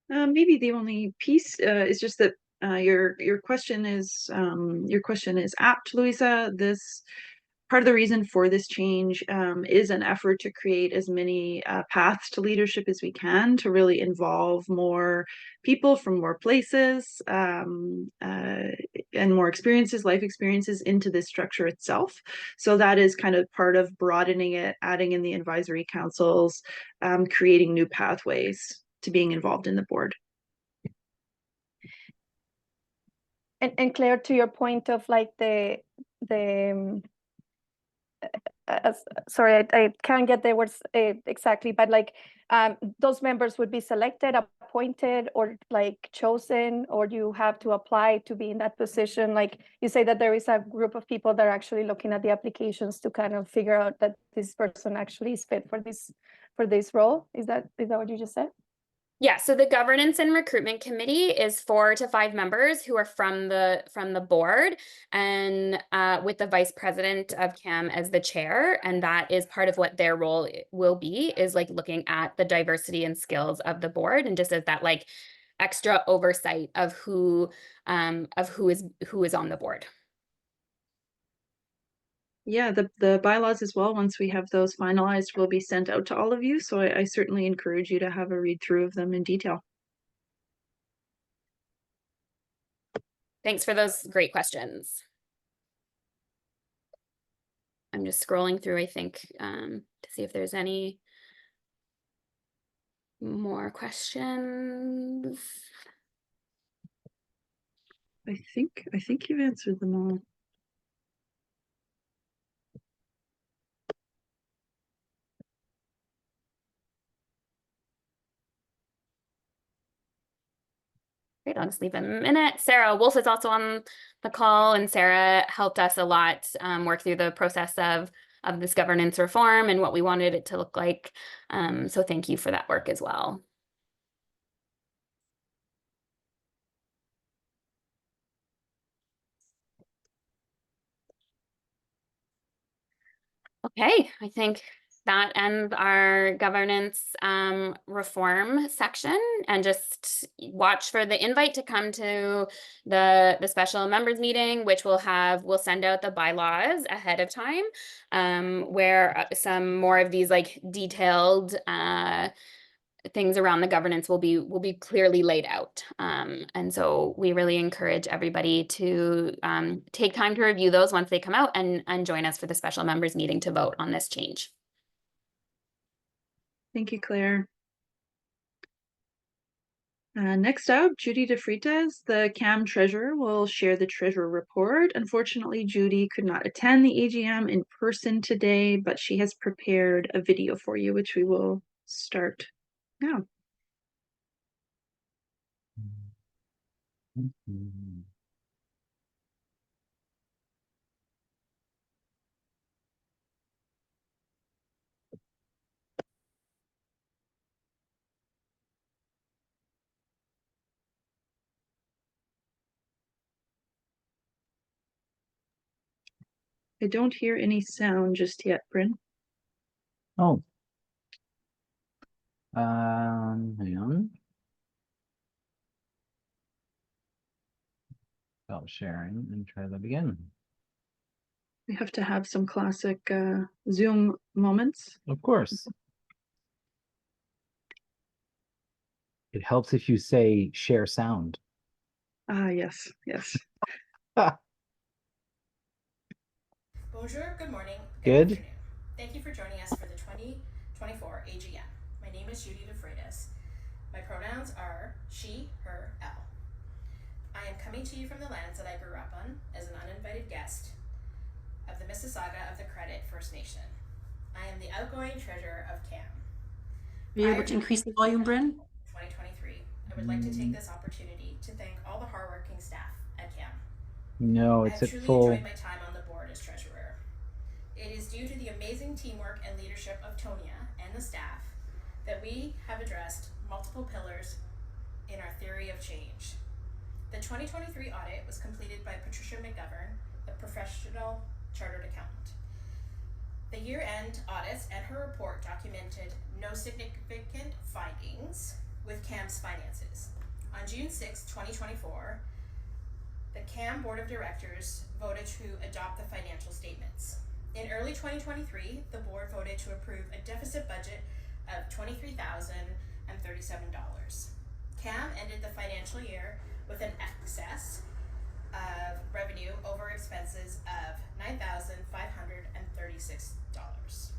Maybe the only piece is just that your question is apt, Louisa. This part of the reason for this change is an effort to create as many paths to leadership as we can, to really involve more people from more places and more experiences, life experiences, into this structure itself. So that is kind of part of broadening it, adding in the advisory councils, creating new pathways to being involved in the board. And Claire, to your point of sorry, I can't get the words exactly, but those members would be selected, appointed, or chosen, or you have to apply to be in that position. You say that there is a group of people that are actually looking at the applications to kind of figure out that this person actually is fit for this role. Is that what you just said? Yeah, so the governance and recruitment committee is 4 to 5 members who are from the board, and with the vice president of CAM as the chair, and that is part of what their role will be, is like looking at the diversity and skills of the board, and just as that like extra oversight of who is on the board. Yeah, the bylaws as well, once we have those finalized, will be sent out to all of you. So I certainly encourage you to have a read through of them in detail. Thanks for those great questions. I'm just scrolling through, I think, to see if there's any more questions. I think you've answered them all. Great, I'll just leave a minute. Sarah Wolf is also on the call, and Sarah helped us a lot work through the process of this governance reform and what we wanted it to look like. So thank you for that work as well. Okay, I think that ends our governance reform section, and just watch for the invite to come to the special members meeting, which we'll send out the bylaws ahead of time, where some more of these like detailed things around the governance will be clearly laid out. And so we really encourage everybody to take time to review those once they come out, and join us for the special members meeting to vote on this change. Thank you, Claire. Next up, Judy De Freitas, the CAM treasurer, will share the treasurer report. Unfortunately, Judy could not attend the AGM in person today, but she has prepared a video for you, which we will start now. I don't hear any sound just yet, Bryn. Oh. Hang on. Stop sharing and try that again. We have to have some classic Zoom moments. Of course. It helps if you say share sound. Ah, yes, yes. Bonjour, good morning, Good. afternoon. Thank you for joining us for the 2024 AGM. My name is Judy De Freitas. My pronouns are she, her, elle. I am coming to you from the lands that I grew up on as an uninvited guest of the Mississauga of the Credit First Nation. I am the outgoing treasurer of CAM. Are you able to increase the volume, Bryn? 2023. I would like to take this opportunity to thank all the hardworking staff at CAM. No, I it's have at truly full. enjoyed my time on the board as treasurer. It is due to the amazing teamwork and leadership of Tonia and the staff that we have addressed multiple pillars in our theory of change. The 2023 audit was completed by Patricia McGovern, the professional chartered accountant. The year-end audits and her report documented no significant findings with CAM's finances. On June 6, 2024, the CAM Board of Directors voted to adopt the financial statements. In early 2023, the board voted to approve a deficit budget of $23,037. CAM ended the financial year with an excess of revenue over expenses of $9,536.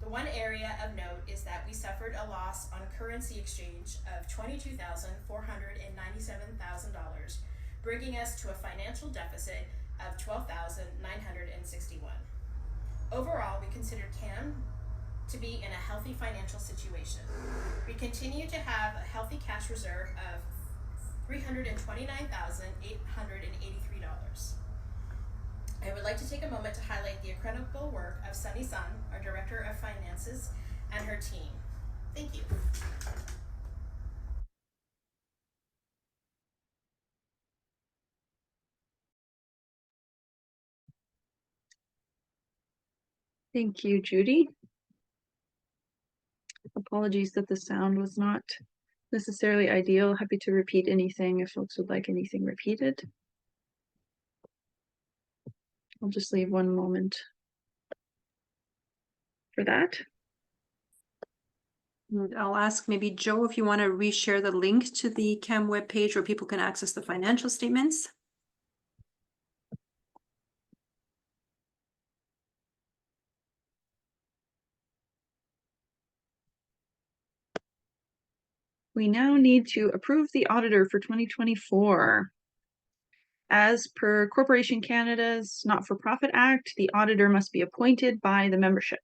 The one area of note is that we suffered a loss on currency exchange of $22,497,000, bringing us to a financial deficit of $12,961. Overall, we consider CAM to be in a healthy financial situation. We continue to have a healthy cash reserve of $329,883. I would like to take a moment to highlight the incredible work of Sunny Sun, our Director of Finances, and her team. Thank you. Thank you, Judy. Apologies that the sound was not necessarily ideal. Happy to repeat anything if folks would like anything repeated. I'll just leave one moment for that. And I'll ask maybe Joe if you want to reshare the link to the CAM webpage where people can access the financial statements. We now need to approve the auditor for 2024. As per Corporation Canada's Not-for-Profit Act, the auditor must be appointed by the membership.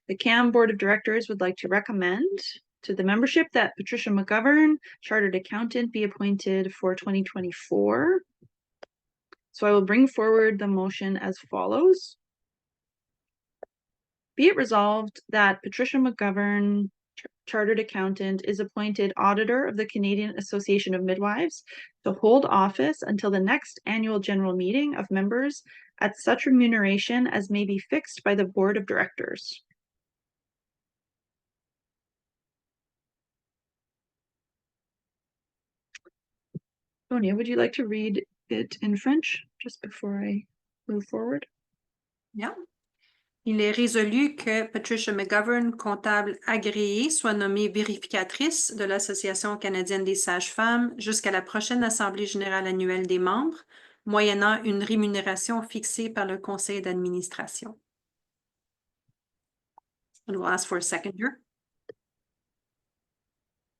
The CAM Board of Directors would like to recommend to the membership that Patricia McGovern, Chartered Accountant, be appointed for 2024. So I will bring forward the motion as follows. Be it resolved that Patricia McGovern, Chartered Accountant, is appointed Auditor of the Canadian Association of Midwives to hold office until the next annual general meeting of members at such remuneration as may be fixed by the Board of Directors. Sonia, would you like to read it in French just before I move forward? Yeah. Il est résolu que Patricia McGovern, comptable agréée, soit nommée vérificatrice de l'Association canadienne des sages-femmes jusqu'à la prochaine Assemblée générale annuelle des membres, moyennant une rémunération fixée par le conseil d'administration. And we'll ask for a seconder.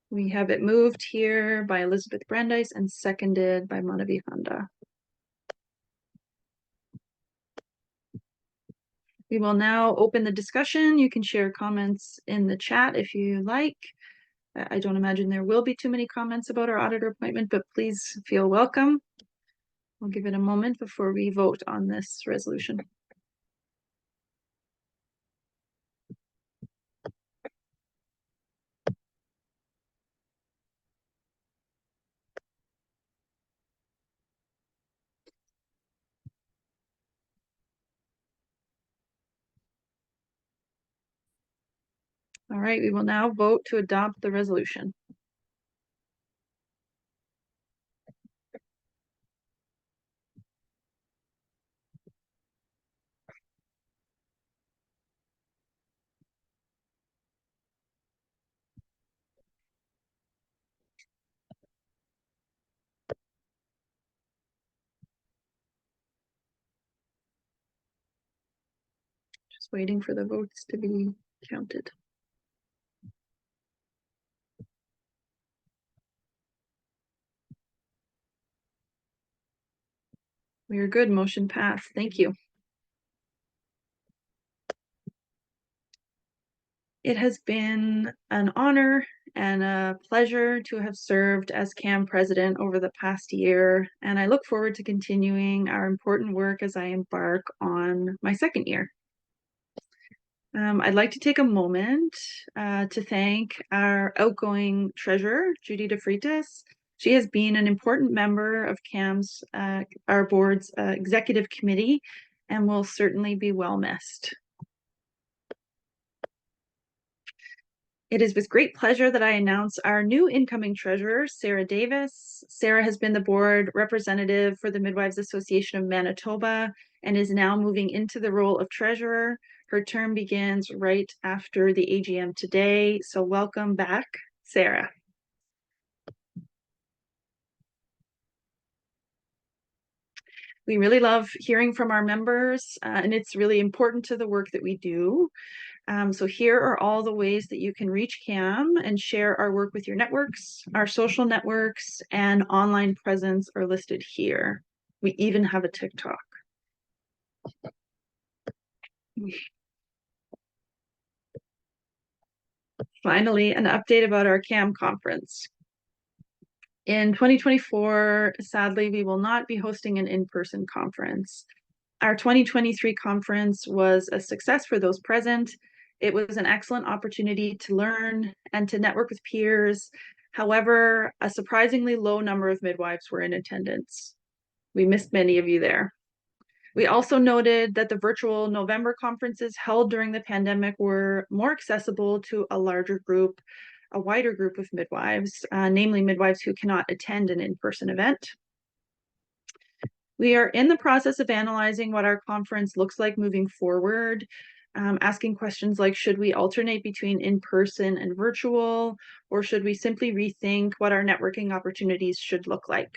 We have it moved here by Elizabeth Brandeis and seconded by Manavi Handa. We will now open the discussion. You can share comments in the chat if you like. I don't imagine there will be too many comments about our auditor appointment, but please feel welcome. I'll give it a moment before we vote on this resolution. All right, we will now vote to adopt the resolution. Just waiting for the votes to be counted. We are good. Motion passed. Thank you. It has been an honor and a pleasure to have served as CAM president over the past year, and I look forward to continuing our important work as I embark on my second year. I'd like to take a moment to thank our outgoing treasurer, Judy DeFreitas. She has been an important member of CAM's, our board's executive committee, and will certainly be well missed. It is with great pleasure that I announce our new incoming treasurer, Sarah Davis. Sarah has been the board representative for the Midwives Association of Manitoba and is now moving into the role of treasurer. Her term begins right after the AGM today, so welcome back, Sarah. We really love hearing from our members, and it's really important to the work that we do. So here are all the ways that you can reach CAM and share our work with your networks. Our social networks and online presence are listed here. We even have a TikTok. Finally, an update about our CAM conference. In 2024, sadly, we will not be hosting an in-person conference. Our 2023 conference was a success for those present. It was an excellent opportunity to learn and to network with peers. However, a surprisingly low number of midwives were in attendance. We missed many of you there. We also noted that the virtual November conferences held during the pandemic were more accessible to a wider group of midwives, namely midwives who cannot attend an in-person event. We are in the process of analyzing what our conference looks like moving forward, asking questions like, should we alternate between in-person and virtual, or should we simply rethink what our networking opportunities should look like?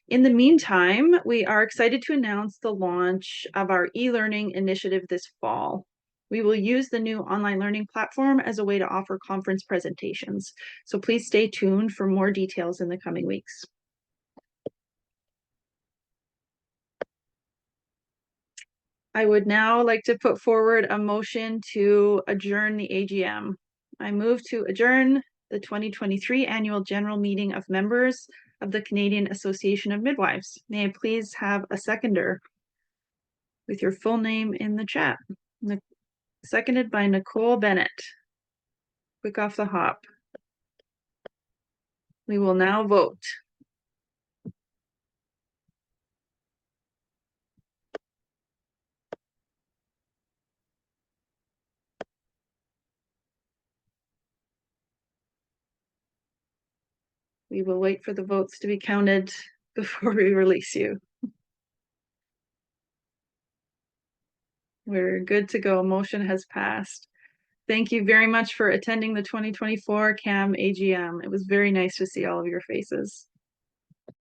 In the meantime, we are excited to announce the launch of our e-learning initiative this fall. We will use the new online learning platform as a way to offer conference presentations. So please stay tuned for more details in the coming weeks. I would now like to put forward a motion to adjourn the AGM. I move to adjourn the 2023 Annual General Meeting of Members of the Canadian Association of Midwives. May I please have a seconder with your full name in the chat? Seconded by Nicole Bennett. Quick off the hop. We will now vote. We will wait for the votes to be counted before we release you. We're good to go. Motion has passed. Thank you very much for attending the 2024 CAM AGM. It was very nice to see all of your faces.